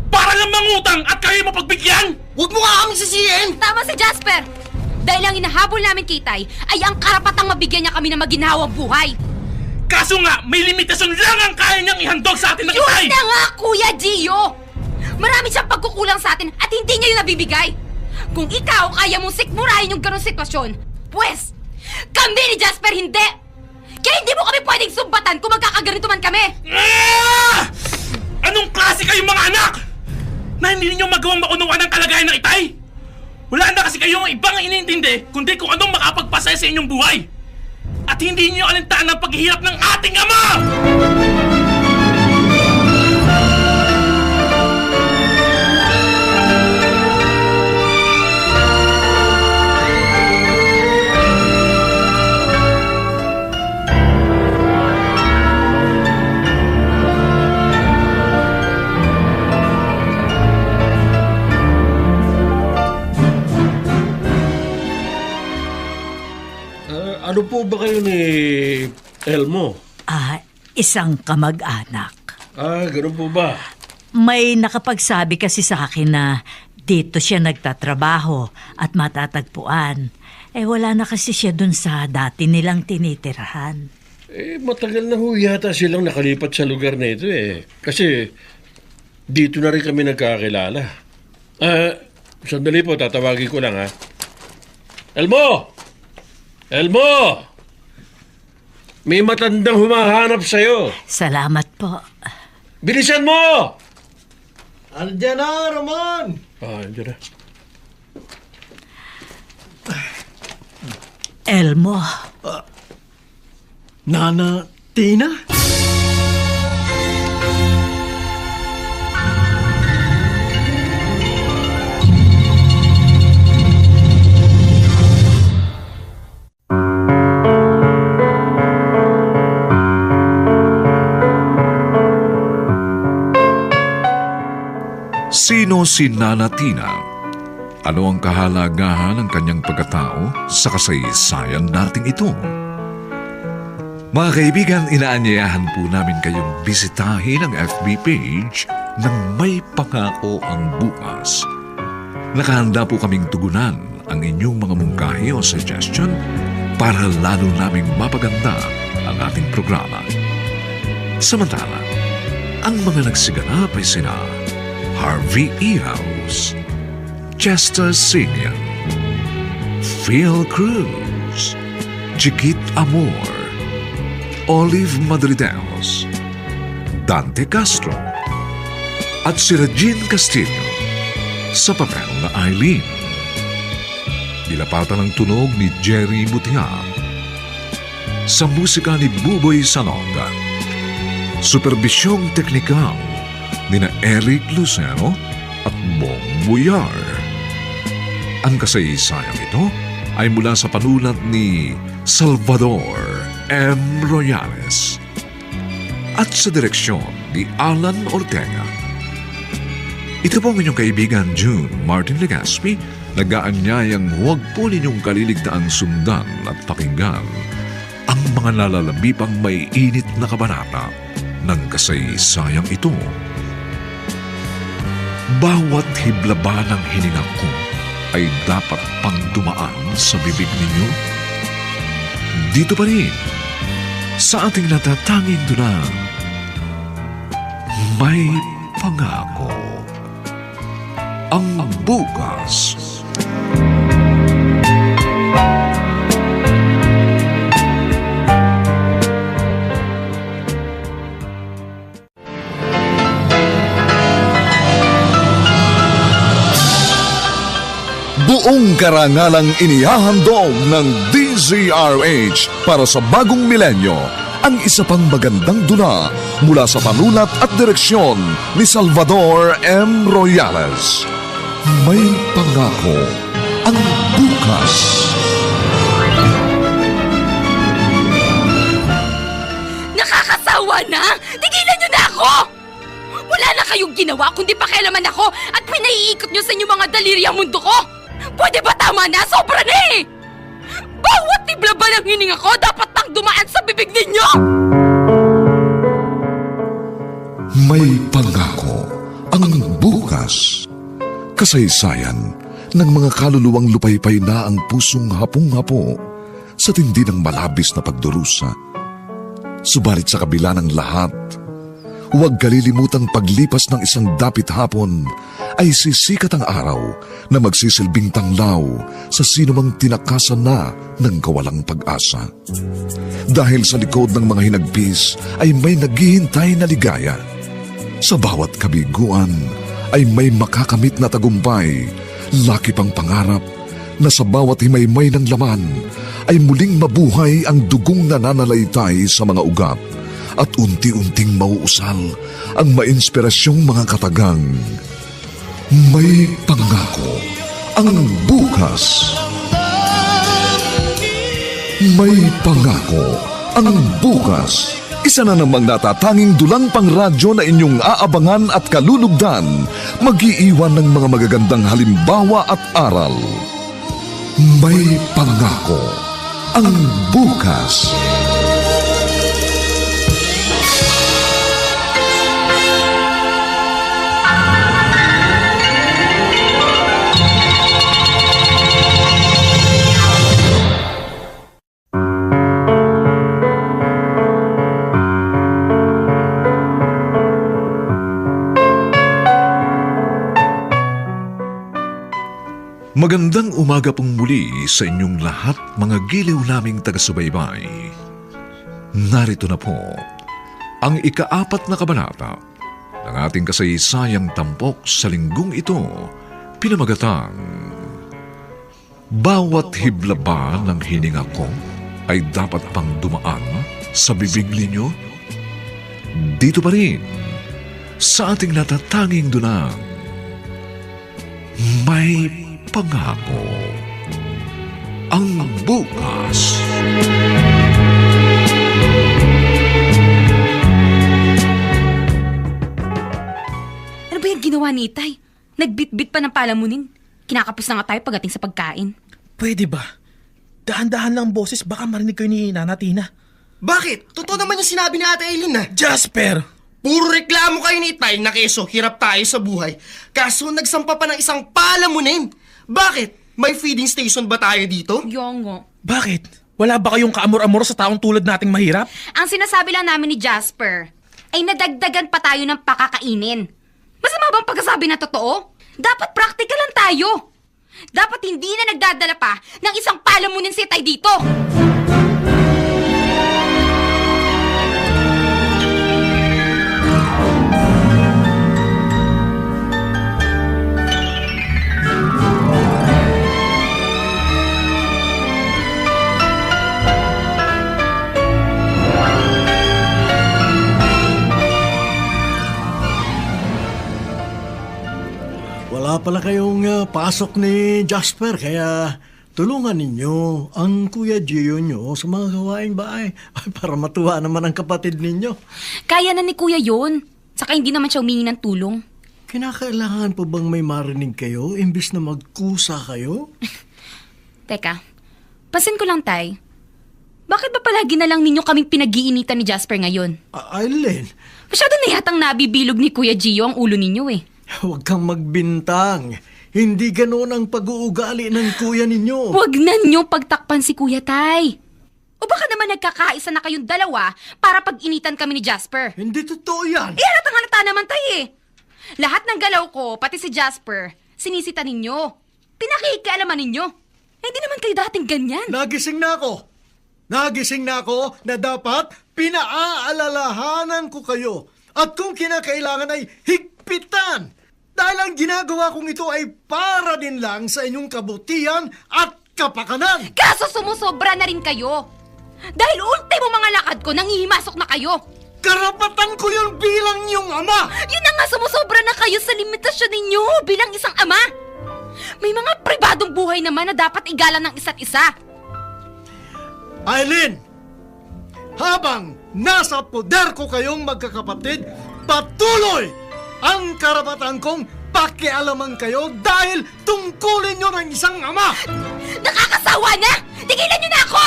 para lang mangutang at kayo mapagbigyan? Huwag mo nga kami sisihin! Tama si Jasper! Dahil ang inahabol namin kay Itay ay ang karapatang mabigyan niya kami ng maginhawang buhay. Kaso nga, may limitasyon lang ang kaya niyang ihandog sa atin ng Yun Itay! na nga, Kuya Gio! Marami siyang pagkukulang sa atin at hindi niya yun nabibigay. Kung ikaw kaya mong sikmurahin yung ganong sitwasyon, pues, kami ni Jasper hindi! Kaya hindi mo kami pwedeng sumbatan kung magkakaganito man kami! Ah! Anong klase kayong mga anak? Na hindi ninyo magawang maunawaan ang kalagayan ng Itay? Wala na kasi kayong ibang iniintindi kundi kung anong makapagpasaya sa inyong buhay. At hindi niyo alintaan ang paghihirap ng ating ama! Ano po ba kayo ni Elmo? Isang kamag-anak. Ganun po ba? May nakapagsabi kasi sa akin na dito siya nagtatrabaho at matatagpuan. Wala na kasi siya dun sa dati nilang tinitirahan. Matagal na ho yata silang nakalipat sa lugar na ito Kasi dito na rin kami nagkakilala. Sandali po, tatawagin ko lang Elmo! Elmo! May matandang humahanap sa'yo. Salamat po. Bilisan mo! Andiyan na, Ramon! Andiyan na. Elmo. Nana Tina? Sino si Nana Tina? Ano ang kahalagahan ng kanyang pagkatao sa kasaysayan nating ito? Mga kaibigan, inaanyayahan po namin kayong bisitahin ang FB page ng May Pangako ang Bukas. Nakahanda po kaming tugunan ang inyong mga mungkahi o suggestion para lalo naming mapaganda ang ating programa. Samantala, ang mga nagsiganap ay sina Harvey Ehouse, Chester Sinian, Phil Cruz, Chiquit Amor, Olive Madrideos, Dante Castro, at si Regine Castillo sa papel na Eileen. Dilapatan ng tunog ni Jerry Butia. Sa musika ni Buboy Sanoga. Superbisyong teknikal nina Eric Lucero at Bong Buyar. Ang kasaysayang ito ay mula sa panulat ni Salvador M. Royales at sa direksyon ni Alan Ortega. Ito po ang inyong kaibigan June Martin Legaspi, nag-aanyayang huwag po ninyong kaliligtaang sundan at pakinggan ang mga nalalambipang may init na kabanata ng kasaysayang ito. Bawat hiblaba ng hininga ko ay dapat pang dumaan sa bibig ninyo. Dito pa rin, sa ating natatanging dunang, may pangako. Ang bukas. Buong karangalang inihahandog ng DZRH para sa bagong milenyo ang isa pang magandang dula mula sa panulat at direksyon ni Salvador M. Royales. May pangako ang bukas. Nakakasawa na! Tigilan niyo na ako! Wala na kayong ginawa kundi pakialaman ako at pinaiikot niyo sa inyong mga daliryang mundo ko! Pwede ba tama na? Sobra na eh! Bawat tiblaba ng hininga ko dapat pang dumaan sa bibig ninyo! May pangako ang bukas. Kasaysayan ng mga kaluluwang lupaypay na ang pusong hapong-hapo sa tindi ng malabis na pagdurusa. Subalit sa kabila ng lahat, huwag kalilimutang paglipas ng isang dapit hapon ay sisikat ang araw na magsisilbing tanglaw sa sinumang tinakasan na ng kawalang pag-asa. Dahil sa likod ng mga hinagpis ay may naghihintay na ligaya. Sa bawat kabiguan ay may makakamit na tagumpay, laki pang pangarap na sa bawat himaymay ng laman ay muling mabuhay ang dugong nananalaytay sa mga ugat at unti-unting mauusal ang mainspirasyong mga katagang. May pangako ang bukas. May pangako ang bukas. Isa na namang natatanging dulang pangradyo na inyong aabangan at kalulugdan, mag-iiwan ng mga magagandang halimbawa at aral. May pangako ang bukas. Magandang umaga pong muli sa inyong lahat, mga giliw naming taga-subaybay. Narito na po ang ika-4 na kabanata ng ating kasaysayang tampok sa linggong ito, pinamagatang Bawat hiblaba ng hininga ko ay dapat pang dumaan sa bibig ninyo. Dito pa rin sa ating natatanging dunang, may pangako ang bukas. Ano ba yung ginawa ni Itay? Nagbitbit pa ng palamunin. Kinakapos na nga tayo pagdating sa pagkain. Pwede ba? Dahan-dahan lang boses, baka marinig kayo ni Nana Tina. Bakit? Totoo naman yung sinabi ni Ate Aileen na. Jasper! Puro reklamo kayo ni Itay na keso, hirap tayo sa buhay. Kaso nagsampa pa ng isang palamunin. Bakit? May feeding station ba tayo dito? Yongo. Bakit? Wala ba kayong kaamor-amor sa taong tulad nating mahirap? Ang sinasabi lang namin ni Jasper ay nadagdagan pa tayo ng pakakainin. Masama bang pagkasabi na totoo? Dapat practical lang tayo. Dapat hindi na nagdadala pa ng isang palamunin si Tay dito. Wala pala kayong pasok ni Jasper, kaya tulungan ninyo ang Kuya Gio nyo sa mga gawaing bahay para matuwa naman ang kapatid ninyo. Kaya na ni Kuya yun. Saka hindi naman siya humingi ng tulong. Kinakailangan po bang may marinig kayo imbis na magkusa kayo? Teka, pasin ko lang, Tay. Bakit ba palagi na lang ninyo kaming pinag-iinitan ni Jasper ngayon? Aileen, Masyado na yatang nabibilog ni Kuya Gio ang ulo ninyo eh. Huwag kang magbintang. Hindi ganoon ang pag-uugali ng kuya ninyo. Huwag na niyong pagtakpan si Kuya Tay. O baka naman nagkakaisa na kayong dalawa para pag-initan kami ni Jasper. Hindi totoo yan. Eh, halatang-halata naman tayo eh. Lahat ng galaw ko, pati si Jasper, sinisita ninyo. Pinakikialaman ninyo. Eh, hindi naman kayo dating ganyan. Nagising na ako na dapat pinaaalalahanan ko kayo. At kung kinakailangan ay higpitan. Dahil ang ginagawa kong ito ay para din lang sa inyong kabutihan at kapakanan. Kaso sumusobra na rin kayo. Dahil ultimo mga lakad ko, nangihimasok na kayo. Karapatan ko yun bilang iyong ama. Yun na nga, sumusobra na kayo sa limitasyon ninyo bilang isang ama. May mga pribadong buhay naman na dapat igalan ng isa't isa. Aileen, habang nasa poder ko kayong magkakapatid, patuloy ang karapatan kong pakialaman kayo dahil tungkulin nyo ng isang ama. Nakakasawa na! Tigilan niyo na ako!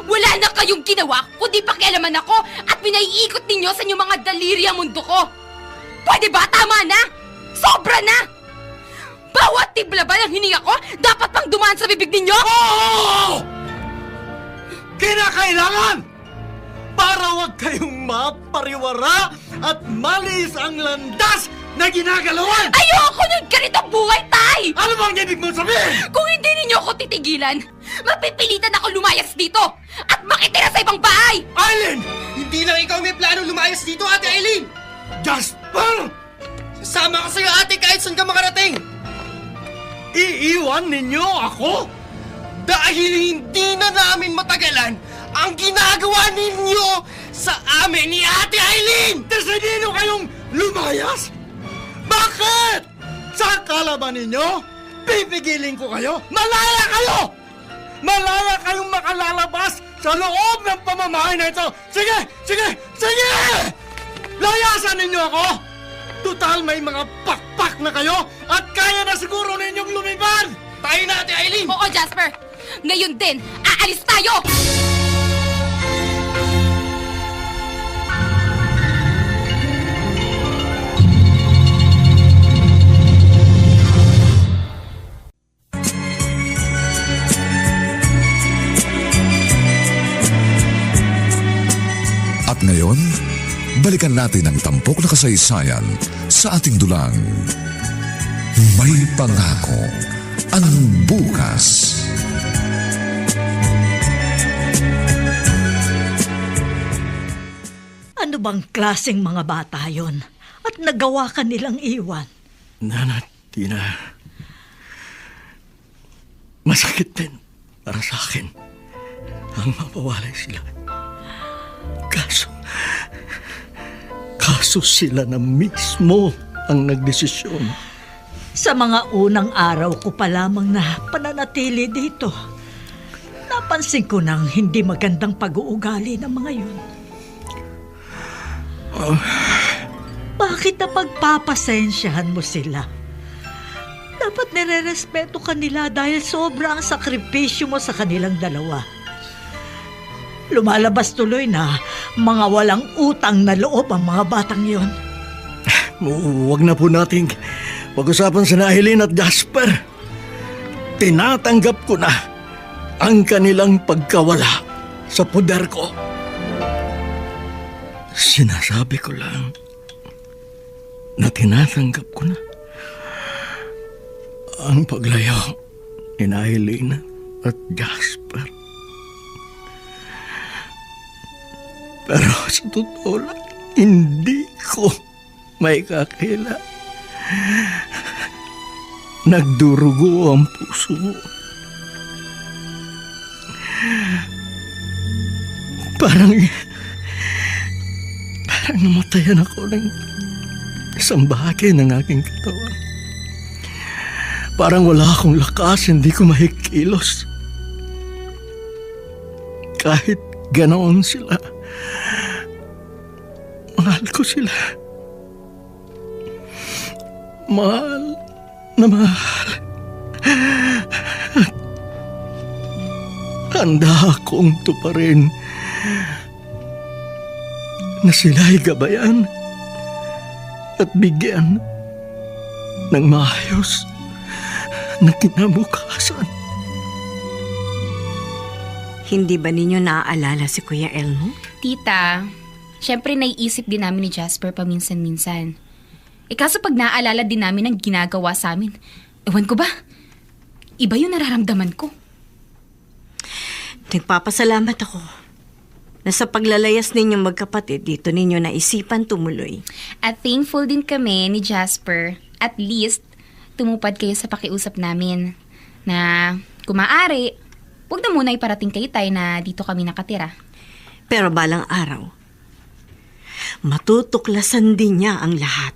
Wala na kayong ginawa kundi pakialaman ako at pinaiikot ninyo sa inyong mga daliri ang mundo ko. Pwede ba? Tama na! Sobra na! Bawat tibla ba ng hininga ko dapat pang dumaan sa bibig ninyo? Oo! Kinakailangan! Para wag kayong mapariwara at malis ang landas na ginagalawan! Ayoko ng ganitong buhay, Tay! Ano bang ibig mo sabihin? Kung hindi ninyo ako titigilan, mapipilitan ako lumayas dito at makitira sa ibang bahay! Aileen! Hindi lang ikaw may plano lumayas dito, Ate Aileen! Jasper! Sasama ka sa'yo, ate, kahit saan ka makarating! Iiwan ninyo ako? Dahil hindi na namin matagalan ang ginagawa ninyo sa amin ni Ate Aileen! Desidino kayong lumayas? Bakit? Sa kalaban ninyo, pipigilin ko kayo? Malaya kayo! Malaya kayong makalalabas sa loob ng pamamahay na ito! Sige! Sige! Sige! Layasan ninyo ako! Total may mga pakpak na kayo at kaya na siguro ninyong lumipad! Tayo na, Ate Aileen! Oo, Jasper! Ngayon din, aalis tayo! At ngayon, balikan natin ang tampok na kasaysayan sa ating dulang. May pangako ang bukas. Ano bang klaseng mga bata yon? At nagawa ka nilang iwan? Nana, Tina, masakit din para sa akin ang mapawalay sila. Kaso sila na mismo ang nagdesisyon. Sa mga unang araw ko pa lamang na pananatili dito, napansin ko nang hindi magandang pag-uugali ng mga yun. Bakit na pagpapasensyahan mo sila? Dapat nire-respeto ka nila dahil sobra ang sakripisyo mo sa kanilang dalawa. Lumalabas tuloy na mga walang utang na loob ang mga batang yon. Huwag na po nating pag-usapan sa Aileen at Jasper. Tinatanggap ko na ang kanilang pagkawala sa poder ko. Sinasabi ko lang na tinatanggap ko na ang paglayo ni Aileen at Jasper. Pero sa totoo lang, hindi ko may kakila. Nagdurugo ang puso ko. Parang namatayan ako ng isang bahagi ng aking katawan. Parang wala akong lakas, hindi ko mahikilos. Kahit ganoon sila, mahal ko sila. Mahal na mahal. Handa akong tuparin na sila'y gabayan at bigyan ng maayos na kinabukasan. Hindi ba ninyo naaalala si Kuya Elmo? Tita, syempre naiisip din namin ni Jasper paminsan-minsan. Kaso pag naaalala din namin ang ginagawa sa amin, ewan ko ba, iba yung nararamdaman ko. Nagpapasalamat ako na sa paglalayas ninyong magkapatid, dito ninyo naisipan tumuloy. At thankful din kami ni Jasper, at least tumupad kayo sa pakiusap namin na kung maaari, huwag na muna iparating kay Tay na dito kami nakatira. Pero balang araw, matutuklasan din niya ang lahat.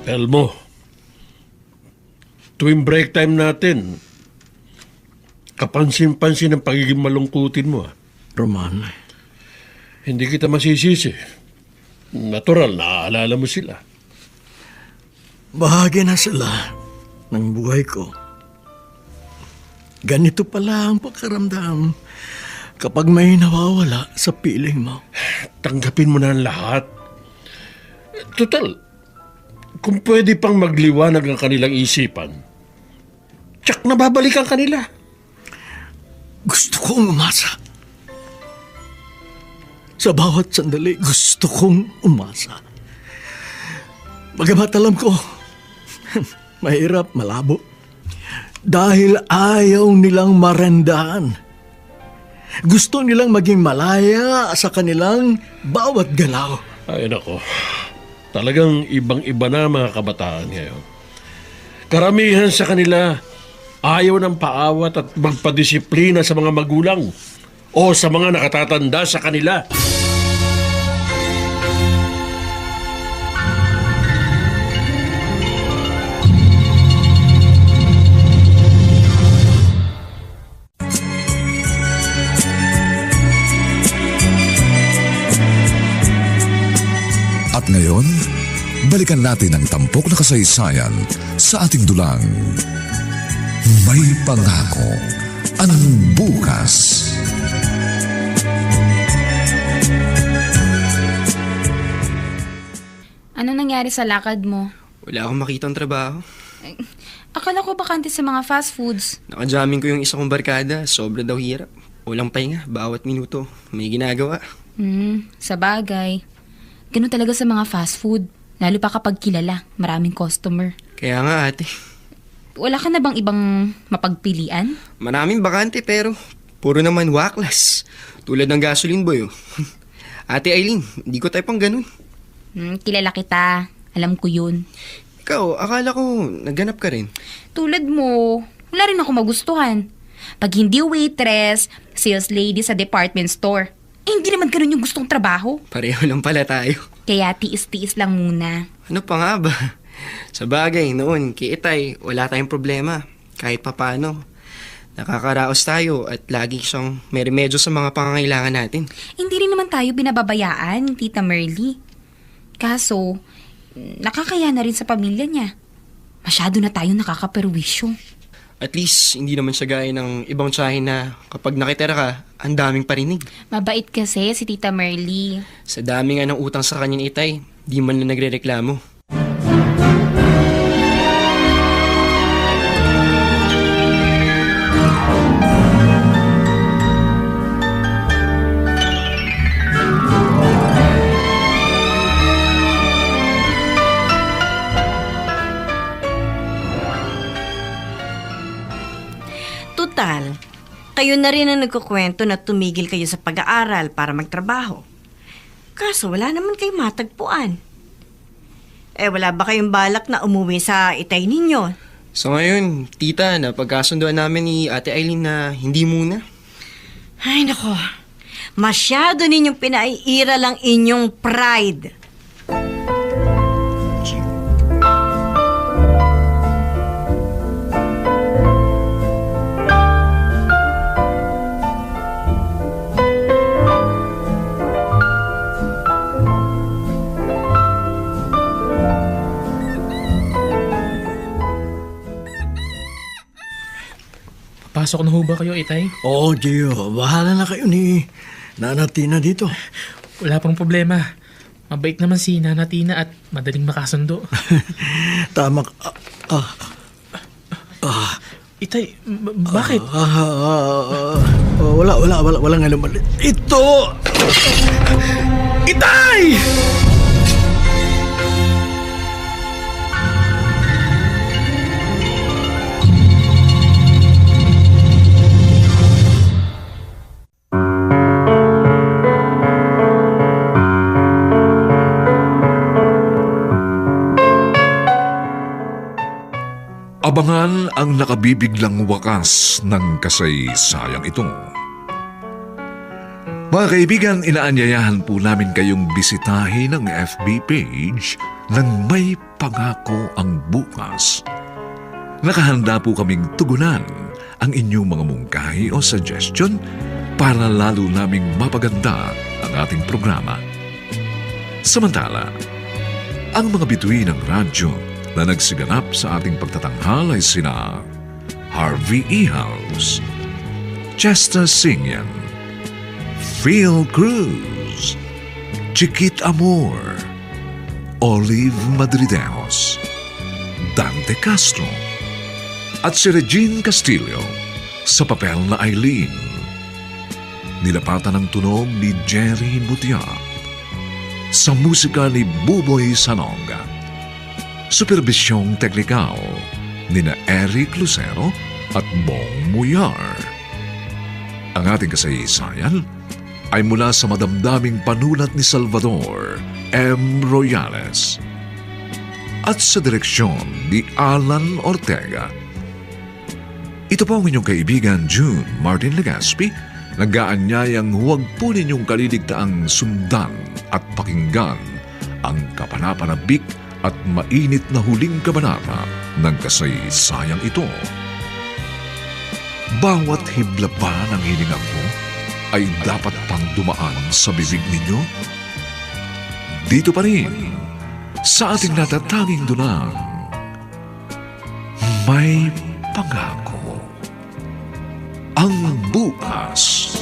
Elmo, tuwing break time natin, kapansin-pansin ang pagiging malungkutin mo. Roman, Hindi kita masisisi. Natural, naaalala mo sila. bahagi na sila ng buhay ko. Ganito pala ang pakaramdam kapag may nawawala sa piling mo. Tanggapin mo na ang lahat. Total, kung pwede pang magliwanag ang kanilang isipan, tsak nababalikan kanila. Gusto kong umasa. Sa bawat sandali, gusto kong umasa. Bagamat alam ko, mahirap, malabo. Dahil ayaw nilang marendahan. Gusto nilang maging malaya sa kanilang bawat galaw. Ay nako, talagang ibang-iba na mga kabataan ngayon. Karamihan sa kanila ayaw ng paawat at magpadisiplina sa mga magulang o sa mga nakatatanda sa kanila. At ngayon, balikan natin ang tampok na kasaysayan sa ating dulang. May pangako ang bukas. Ano nangyari sa lakad mo? Wala akong makitang trabaho. Akala ko bakante sa mga fast foods. Nakajamming ko yung isa kong barkada. Sobra daw hirap. Walang pahinga. Bawat minuto. May ginagawa. Sa bagay. Ganun talaga sa mga fast food. Lalo pa kapag kilala, maraming customer. Kaya nga ate. Wala ka na bang ibang mapagpilian? Maraming bakante pero puro naman waklas. Tulad ng gasoline boy. Ate Aileen, hindi ko type ang ganun. Kilala kita. Alam ko yun. Ikaw, akala ko nagganap ka rin. Tulad mo, wala rin ako magustuhan. Pag hindi waitress, sales lady sa department store. Hindi naman ganun yung gustong trabaho. Pareho lang pala tayo. Kaya tiis-tiis lang muna. Ano pa nga ba? Sa bagay, noon, kay Itay, wala tayong problema. Kahit papano. Nakakaraos tayo at lagi siyang may remedyo sa mga pangangailangan natin. Hindi rin naman tayo binababayaan, Tita Merly. Kaso, nakakaya na rin sa pamilya niya. Masyado na tayo nakakaperwisyo. At least, hindi naman siya gaya ng ibang tsahin na kapag nakitira ka, ang daming parinig. Mabait kasi si Tita Merly. Sa dami nga ng utang sa kanyang Itay, di man lang nagre-reklamo. Tutal, kayo na rin ang nagkukwento na tumigil kayo sa pag-aaral para magtrabaho. Kaso wala naman kayo matagpuan. Wala ba kayong balak na umuwi sa Itay ninyo? So ngayon, tita, napagkasunduan namin ni Ate Aileen na hindi muna. Ay nako, masyado ninyong pinaiira lang inyong pride. Pasok na ho ba kayo, Itay? Oo, Gio. Bahala na kayo ni Nana Tina dito. Wala pang problema. Mabait naman si Nana Tina at madaling makasundo. Tama. Itay, bakit? Wala nga naman. Ito! Itay! Abangan ang nakabibiglang wakas ng kasaysayang ito. Mga kaibigan, inaanyayahan po namin kayong bisitahin ang FB page ng May Pangako ang Bukas. Nakahanda po kaming tugunan ang inyong mga mungkahi o suggestion para lalo naming mapaganda ang ating programa. Samantala, ang mga bituin ng radyo na nagsiganap sa ating pagtatanghal ay sina Harvey E. House, Chester Singyan, Phil Cruz, Chiquit Amor, Olive Madrideos, Dante Castro, at si Regine Castillo sa papel na Eileen. Nilapatan ng tunog ni Jerry Butia, sa musika ni Buboy Sanonga. Supervisyong teknikal ni na Eric Lucero at Bong Muyar. Ang ating kasaysayan ay mula sa madamdaming panulat ni Salvador M. Royales at sa direksyon ni Alan Ortega. Ito po ang inyong kaibigan June Martin Legaspi, nag-aanyayang huwag po ninyong kaliligtaang sundan at pakinggan ang kapanapanabik at mainit na huling kabanata ng kasaysayang ito. Bawat hibla pa ng hininga ko ay dapat pang dumaan sa bibig ninyo. Dito pa rin, sa ating natatanging dunang, May Pangako ang Bukas.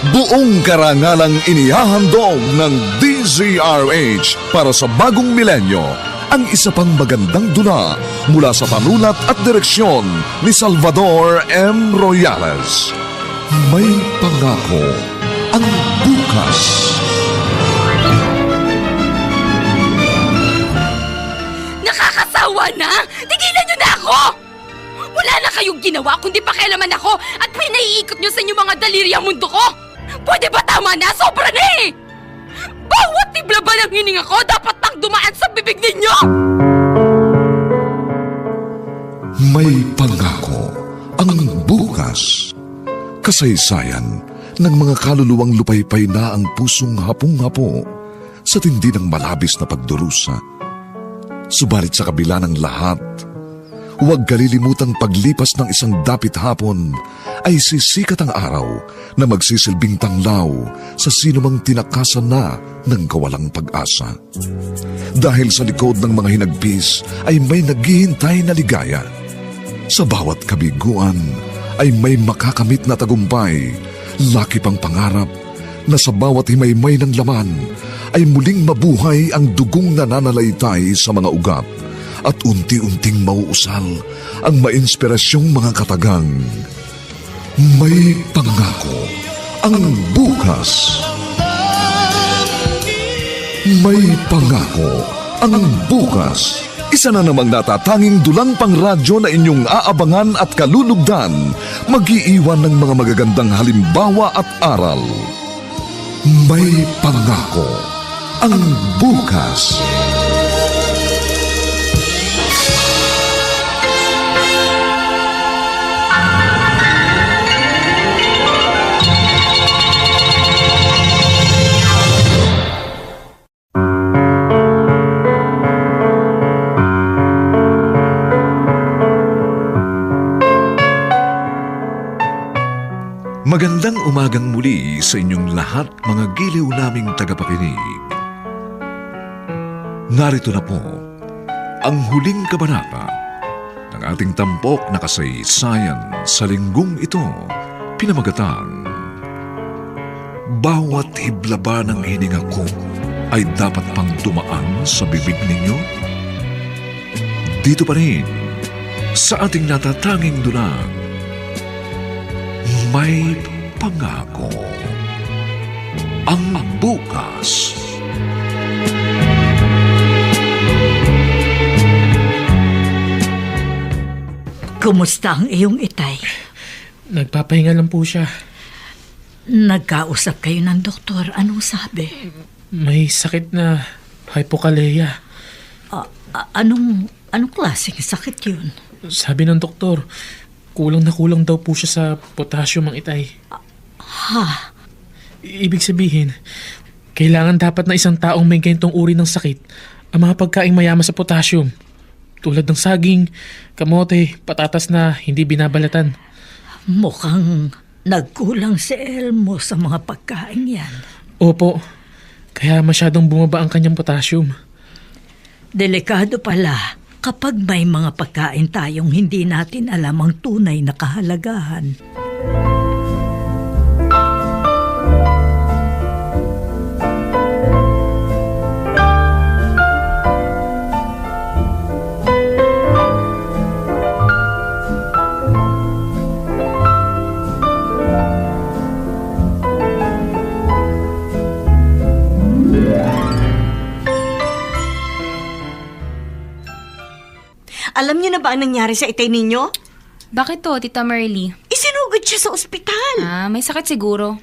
Buong karangalang inihahandog ng DZRH para sa bagong milenyo ang isa pang magandang dula mula sa panulat at direksyon ni Salvador M. Royales. May Pangako ang Bukas. Nakakasawa na! Tigilan niyo na ako! Wala na kayong ginawa kundi pakialaman ako at pinaiikot niyo sa inyong mga daliryang mundo ko! Pwede ba tama na? Sobra na eh! Bawat tibla ba ng hininga ko dapat pang dumaan sa bibig ninyo? May Pangako ang Bukas. Kasaysayan ng mga kaluluwang lupaypay na ang pusong hapong-hapo sa tindi ng malabis na pagdurusa. Subalit sa kabila ng lahat, huwag kalilimutang paglipas ng isang dapit hapon ay sisikat ang araw na magsisilbing tanglaw sa sinumang tinakasan na ng kawalang pag-asa. Dahil sa likod ng mga hinagpis ay may naghihintay na ligaya. Sa bawat kabiguan ay may makakamit na tagumpay, laki pang pangarap na sa bawat himaymay ng laman ay muling mabuhay ang dugong nananalaytay sa mga ugat at unti-unting mauusal ang mainspirasyong mga katagang. May Pangako ang Bukas. May Pangako ang Bukas. Isa na namang natatanging dulang pangradyo na inyong aabangan at kalulugdan, mag-iiwan ng mga magagandang halimbawa at aral. May Pangako ang Bukas. Magandang umagang muli sa inyong lahat, mga giliw naming tagapakinig. Narito na po ang huling kabanata ng ating tampok na kasaysayan sa linggong ito, pinamagatang Bawat hiblaba ng hininga ko ay dapat pang dumaan sa bibig ninyo? Dito pa rin sa ating natatanging dulang, May Pangako. Ang bukas. Kumusta ang iyong itay? Nagpapahinga lang po siya. Nagkausap kayo ng doktor. Anong sabi? May sakit na hypokalea. Anong klaseng sakit yun? Sabi ng doktor, kulang na kulang daw po siya sa potassium ang itay. Ha? Ibig sabihin, kailangan dapat na isang taong may ganitong uri ng sakit ang mga pagkaing mayaman sa potassium. Tulad ng saging, kamote, patatas na hindi binabalatan. Mukhang nagkulang si Elmo sa mga pagkain yan. Opo, kaya masyadong bumaba ang kanyang potassium. Delikado pala kapag may mga pagkain tayong hindi natin alam ang tunay na kahalagahan. Alam niyo na ba ang nangyari sa itay ninyo? Bakit to, Tita Merly? Isinugod siya sa ospital. May sakit siguro.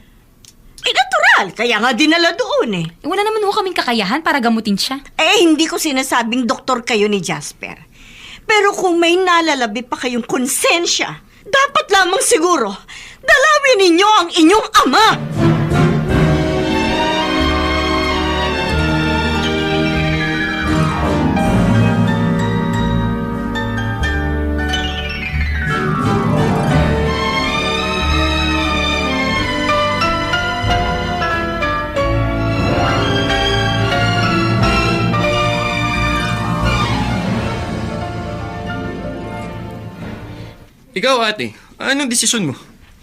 Natural. Kaya nga dinala doon eh. Wala naman ho kaming kakayahan para gamutin siya. Hindi ko sinasabing doktor kayo ni Jasper. Pero kung may nalalabi pa kayong konsensya, dapat lamang siguro dalawin ninyo ang inyong ama. Ikaw, ate, anong desisyon mo?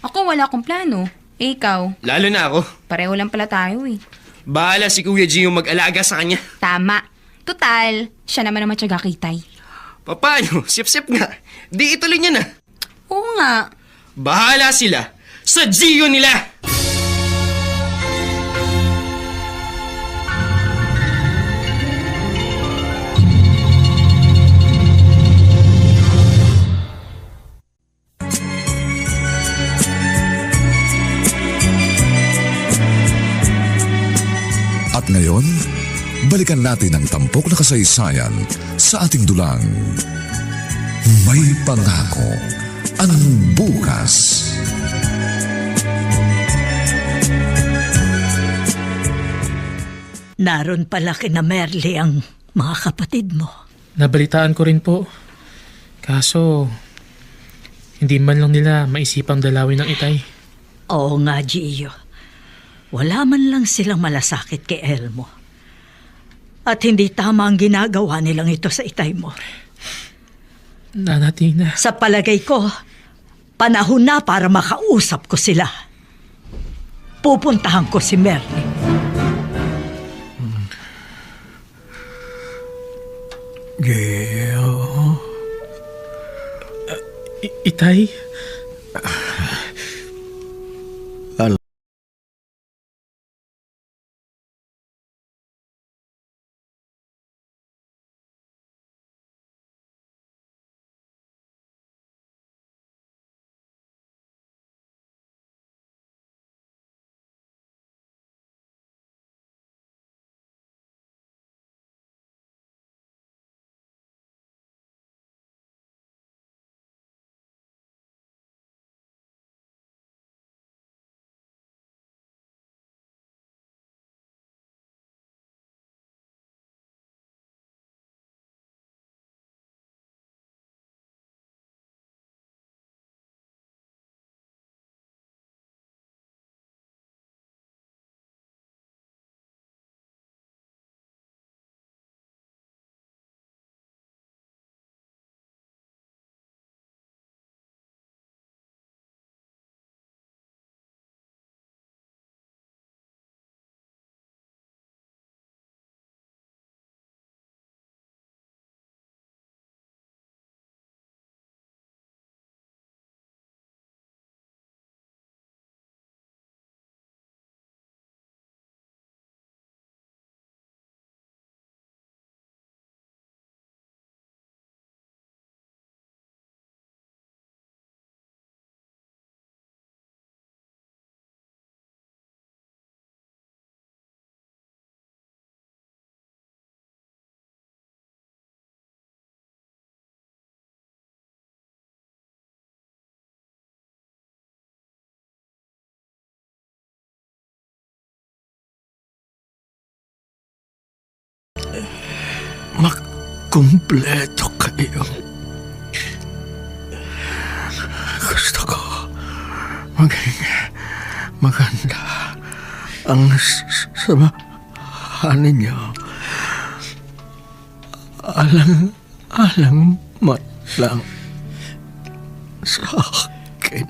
Ako wala akong plano. Ikaw? Lalo na ako. Pareho lang pala tayo eh. Bahala si Kuya G yung mag-alaga sa kanya. Tama. Tutal, siya naman ang matyaga kitay. Paano? Sip-sip nga. Di ituloy niya na. Oo nga. Bahala sila sa Gio nila! At ngayon, balikan natin ang tampok na kasaysayan sa ating dulang. May Pangako. Ang bukas. Naroon pala kina Merly ang mga kapatid mo. Nabalitaan ko rin po. Kaso, hindi man lang nila maisipang dalawin ng itay. Oo nga, Gio. Wala man lang silang malasakit kay Elmo. At hindi tama ang ginagawa nilang ito sa itay mo. Nana Tina. Sa palagay ko, panahon na para makausap ko sila. Pupuntahan ko si Merly. Geo. Itay? kumpleto kayo. Gusto ko maging maganda ang samahan ninyo. Alang man lang sa akin.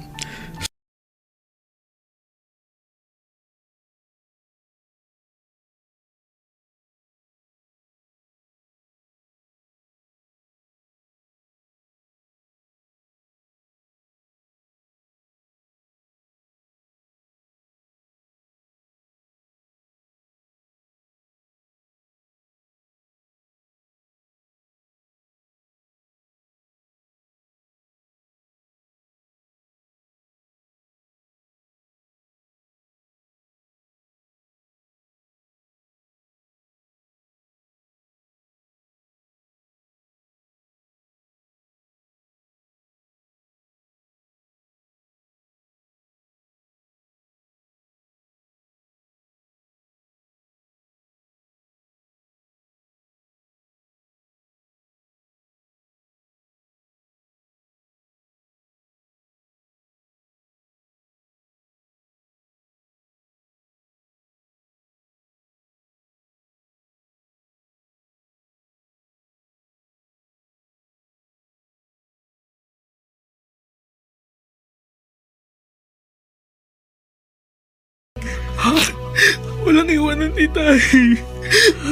Walang iwanan ni Tay.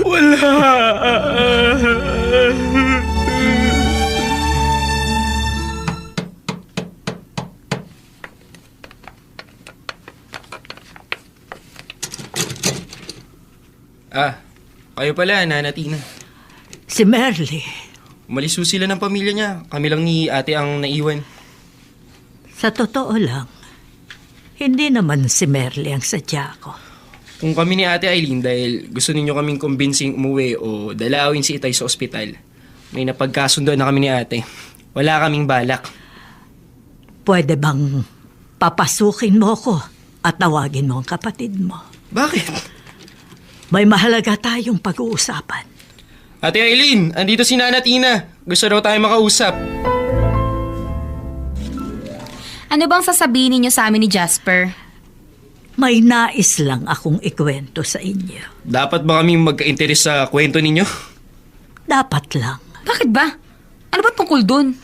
Wala. Kayo pala, Nana Tina. Si Merly, Umalis ho sila ng pamilya niya. Kami lang ni ate ang naiwan. sa totoo lang, hindi naman si Merly ang sadya ko. Kung kami ni Ate Eileen dahil gusto ninyo kaming kumbensing umuwi o dalawin si Itay sa ospital, may napagkasundo na kami ni Ate. Wala kaming balak. Pwede bang papasukin mo ko at tawagin mo ang kapatid mo? Bakit? May mahalaga tayong pag-uusapan. Ate Eileen, andito si Nana Tina. Gusto daw tayo makausap. Ano bang sasabihin ninyo sa amin ni Jasper? May nais lang akong ikwento sa inyo. Dapat ba kami magka-interes sa kwento ninyo? Dapat lang. Bakit ba? Ano ba tungkol dun?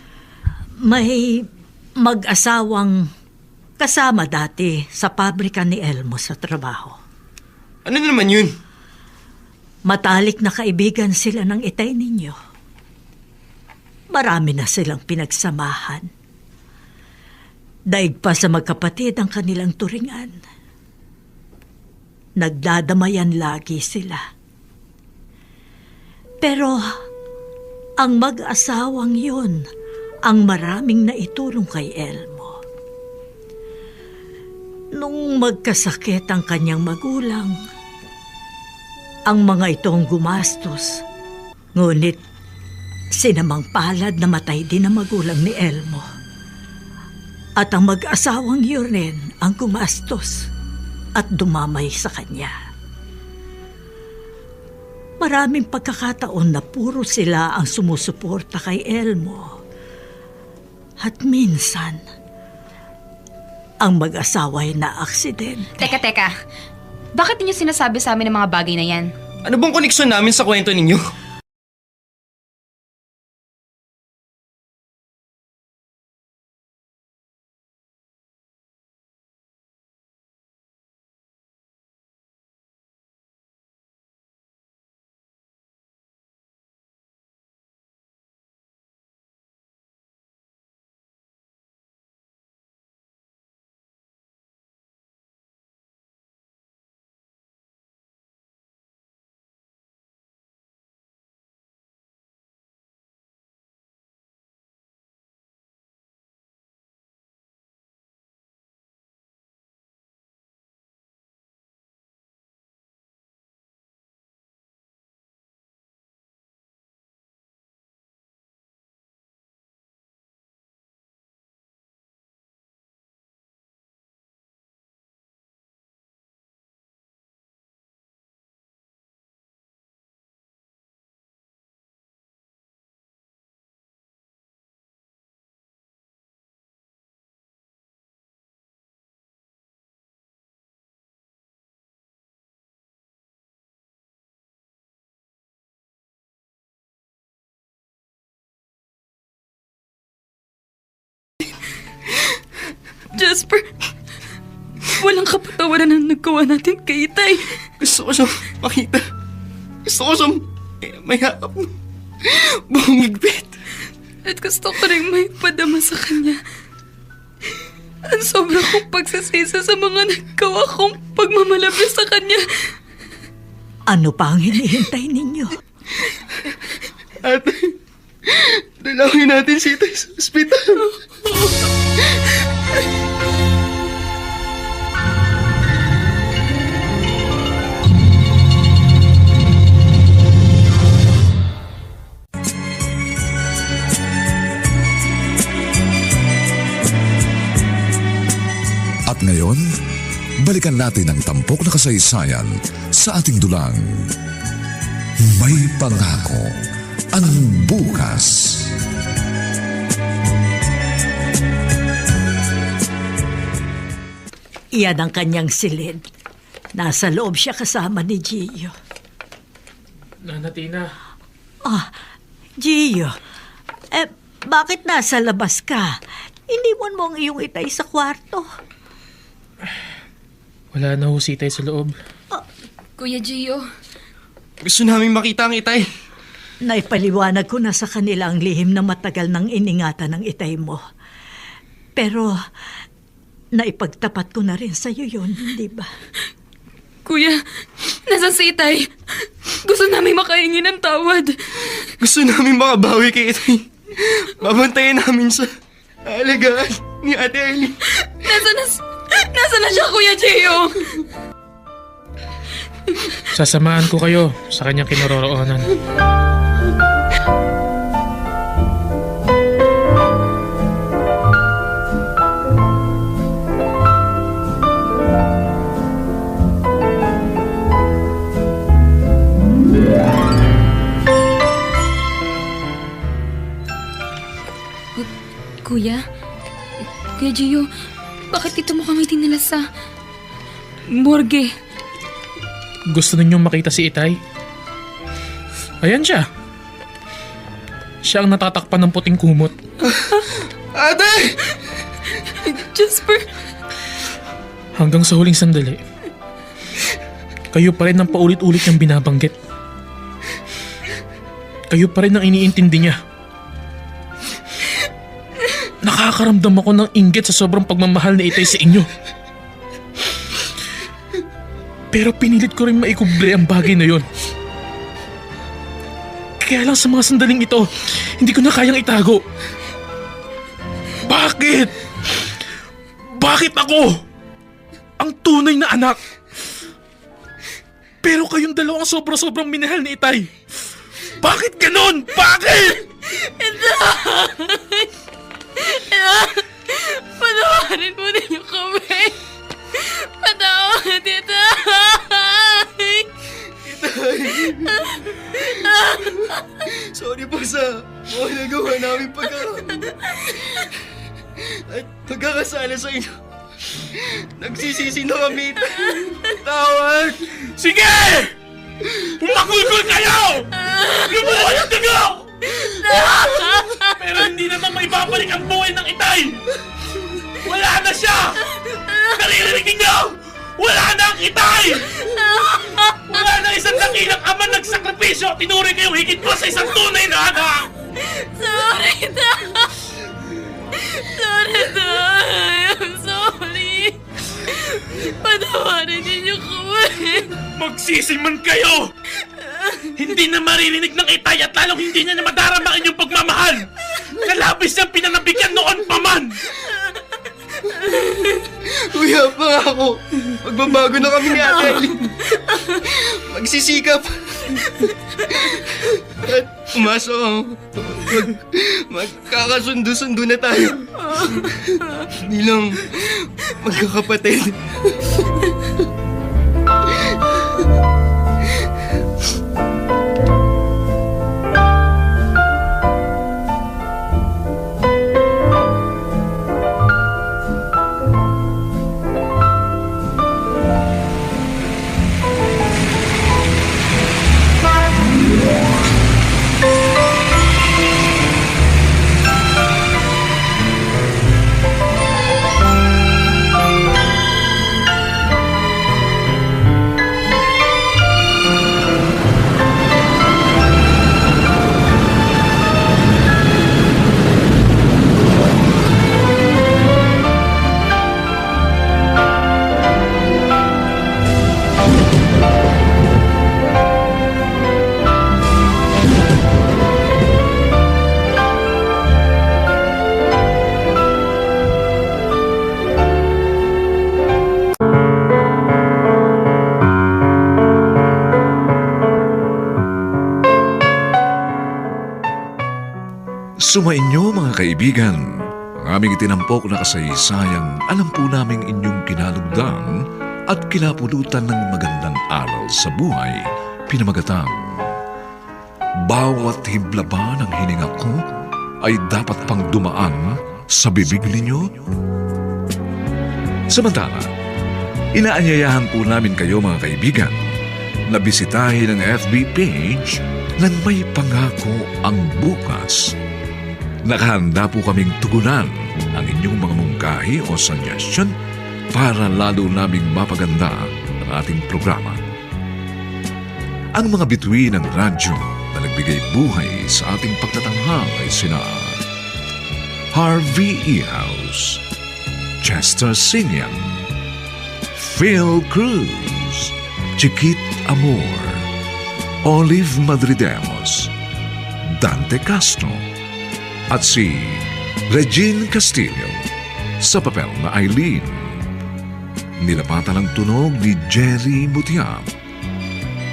May mag-asawang kasama dati sa pabrika ni Elmo sa trabaho. Ano naman yun? Matalik na kaibigan sila ng Itay ninyo. Marami na silang pinagsamahan. Daig pa sa magkapatid ang kanilang turingan. Nagdadamayan lagi sila. Pero ang mag-asawang yun ang maraming naitulong kay Elmo. Nung magkasakit ang kanyang magulang, ang mga itong gumastos. Ngunit sinamang palad na matay din ang magulang ni Elmo. At ang mag-asawang yun rin ang gumastos at dumamay sa kanya. Maraming pagkakataon na puro sila ang sumusuporta kay Elmo. At minsan, ang mag-asawa ay na-aksidente. Teka. Bakit ninyo sinasabi sa amin ang mga bagay na yan? Ano bang koneksyon namin sa kwento ninyo? Jasper, walang kapatawaran ang naggawa natin kay Itay. Gusto ko siyang makita. Gusto ko siyang mayakap. Buong higpit. At gusto ko rin may padama sa kanya. Ang sobra kong pagsasisa sa mga naggawa kong pagmamalabis sa kanya. Ano pa ang hinihintay ninyo? Ate, dalawin natin si Itay sa ospital. At ngayon, balikan natin ang tampok na kasaysayan sa ating dulang. May pangako ang bukas. Iyan ang kanyang silid. Nasa loob siya kasama ni Gio. Nana Tina, Gio, bakit nasa labas ka? Iniwan mo ang iyong Itay sa kwarto. wala na ho si Itay sa loob. Kuya Gio, Gusto naming makita ang Itay. Naipaliwanag ko na sa kanila ang lihim na matagal nang iningatan ng Itay mo. Pero, naipagtapat ko na rin sa'yo yun, di ba? Kuya, nasan si Itay? Gusto namin makahingi ng tawad. Gusto namin makabawi kay Itay. Babantayan namin sa alagaan ni Ate Eileen. Nasaan na siya, Kuya Gio? Sasamahan ko kayo sa kanyang kinaroroonan. Kuya Gio, bakit dito mo kami dinala sa morgue? Gusto ninyong makita si Itay? Ayan siya. Siya ang natatakpan ng puting kumot. Ate! Jasper, Hanggang sa huling sandali, kayo pa rin ang paulit-ulit niyang binabanggit. Kayo pa rin ang iniintindi niya. Nakakaramdam ako ng inggit sa sobrang pagmamahal ni Itay sa inyo. Pero pinilit ko rin maikubre ang bagay na yon. Kaya lang sa mga sandaling ito, hindi ko na kayang itago. Bakit? Bakit ako? Ang tunay na anak. Pero kayong dalawa ang sobrang minahal ni Itay. Bakit ganon? Bakit? patawarin mo ninyo kami. Patawad, Itay. Sorry po sa mga nagawa namin at pagkakasala sa inyo. Nagsisisi na kami. Tawad! Sige! Magulgul kayo! Lumuha yung dugo! Pero hindi naman maibabalik ang buhay ng Itay! Wala na siya! Naririnig niyo! Wala na ang Itay! Wala na isang dakilang ama nagsakripisyo at tinuri kayong higit pa sa isang tunay na anak! Sorry, Tay. Sorry, Tay. I'm sorry. Patawarin ninyo kami. Magsisi man kayo! Hindi na maririnig ng Itay at lalong hindi niya na madarama ang inyong pagmamahal! Kalabis niyang pinanabigyan noon pa man! Kuya, pangako. Magbabago na kami ni Ate Eileen. Magsisikap. At pumasok ang magkakasundo-sundo na tayo. Bilang magkakapatid. Sumainyo mga kaibigan, ang aming itinampok na kasaysayang alam po naming inyong kinalugdan at kinapulutan ng magandang aral sa buhay, pinamagatang bawat hibla ba ng hininga ko ay dapat pang dumaan sa bibig ninyo? Samantala, inaanyayahan po namin kayo mga kaibigan na bisitahin ang FB page ng May Pangako ang Bukas. Nakahanda po kaming tugunan ang inyong mga mungkahi o suggestion para lalo naming mapaganda ang ating programa. Ang mga bituin ng radyo na nagbigay buhay sa ating pagtatanghal ay sina Harvey E. House, Chester Sinian, Phil Cruz, Chiquit Amor, Olive Madridemos, Dante Castro, at si Regine Castillo sa papel na Eileen. Nilapatan ang tunog ni Jerry Mutiap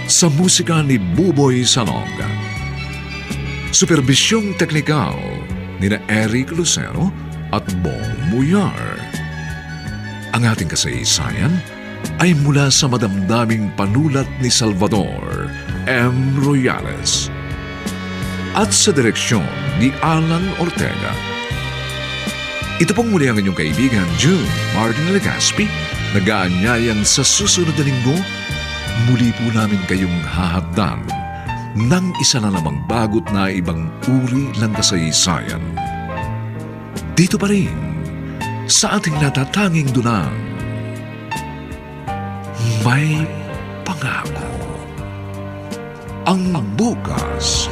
sa musika ni Buboy Salonga. Superbisyong teknikal ni na Eric Lucero at Bong Muyar. Ang ating kasaysayan ay mula sa madamdaming panulat ni Salvador M. Royales at sa direksyon ni Alan Ortega. Ito pong muli ang inyong kaibigan June Martin Legaspi, nag-aanyayang sa susunod na linggo, muli po namin kayong hahaddan ng isa na namang bagot na ibang uri ng kasaysayan. Dito pa rin sa ating natatanging dunang May Pangako ang Bukas.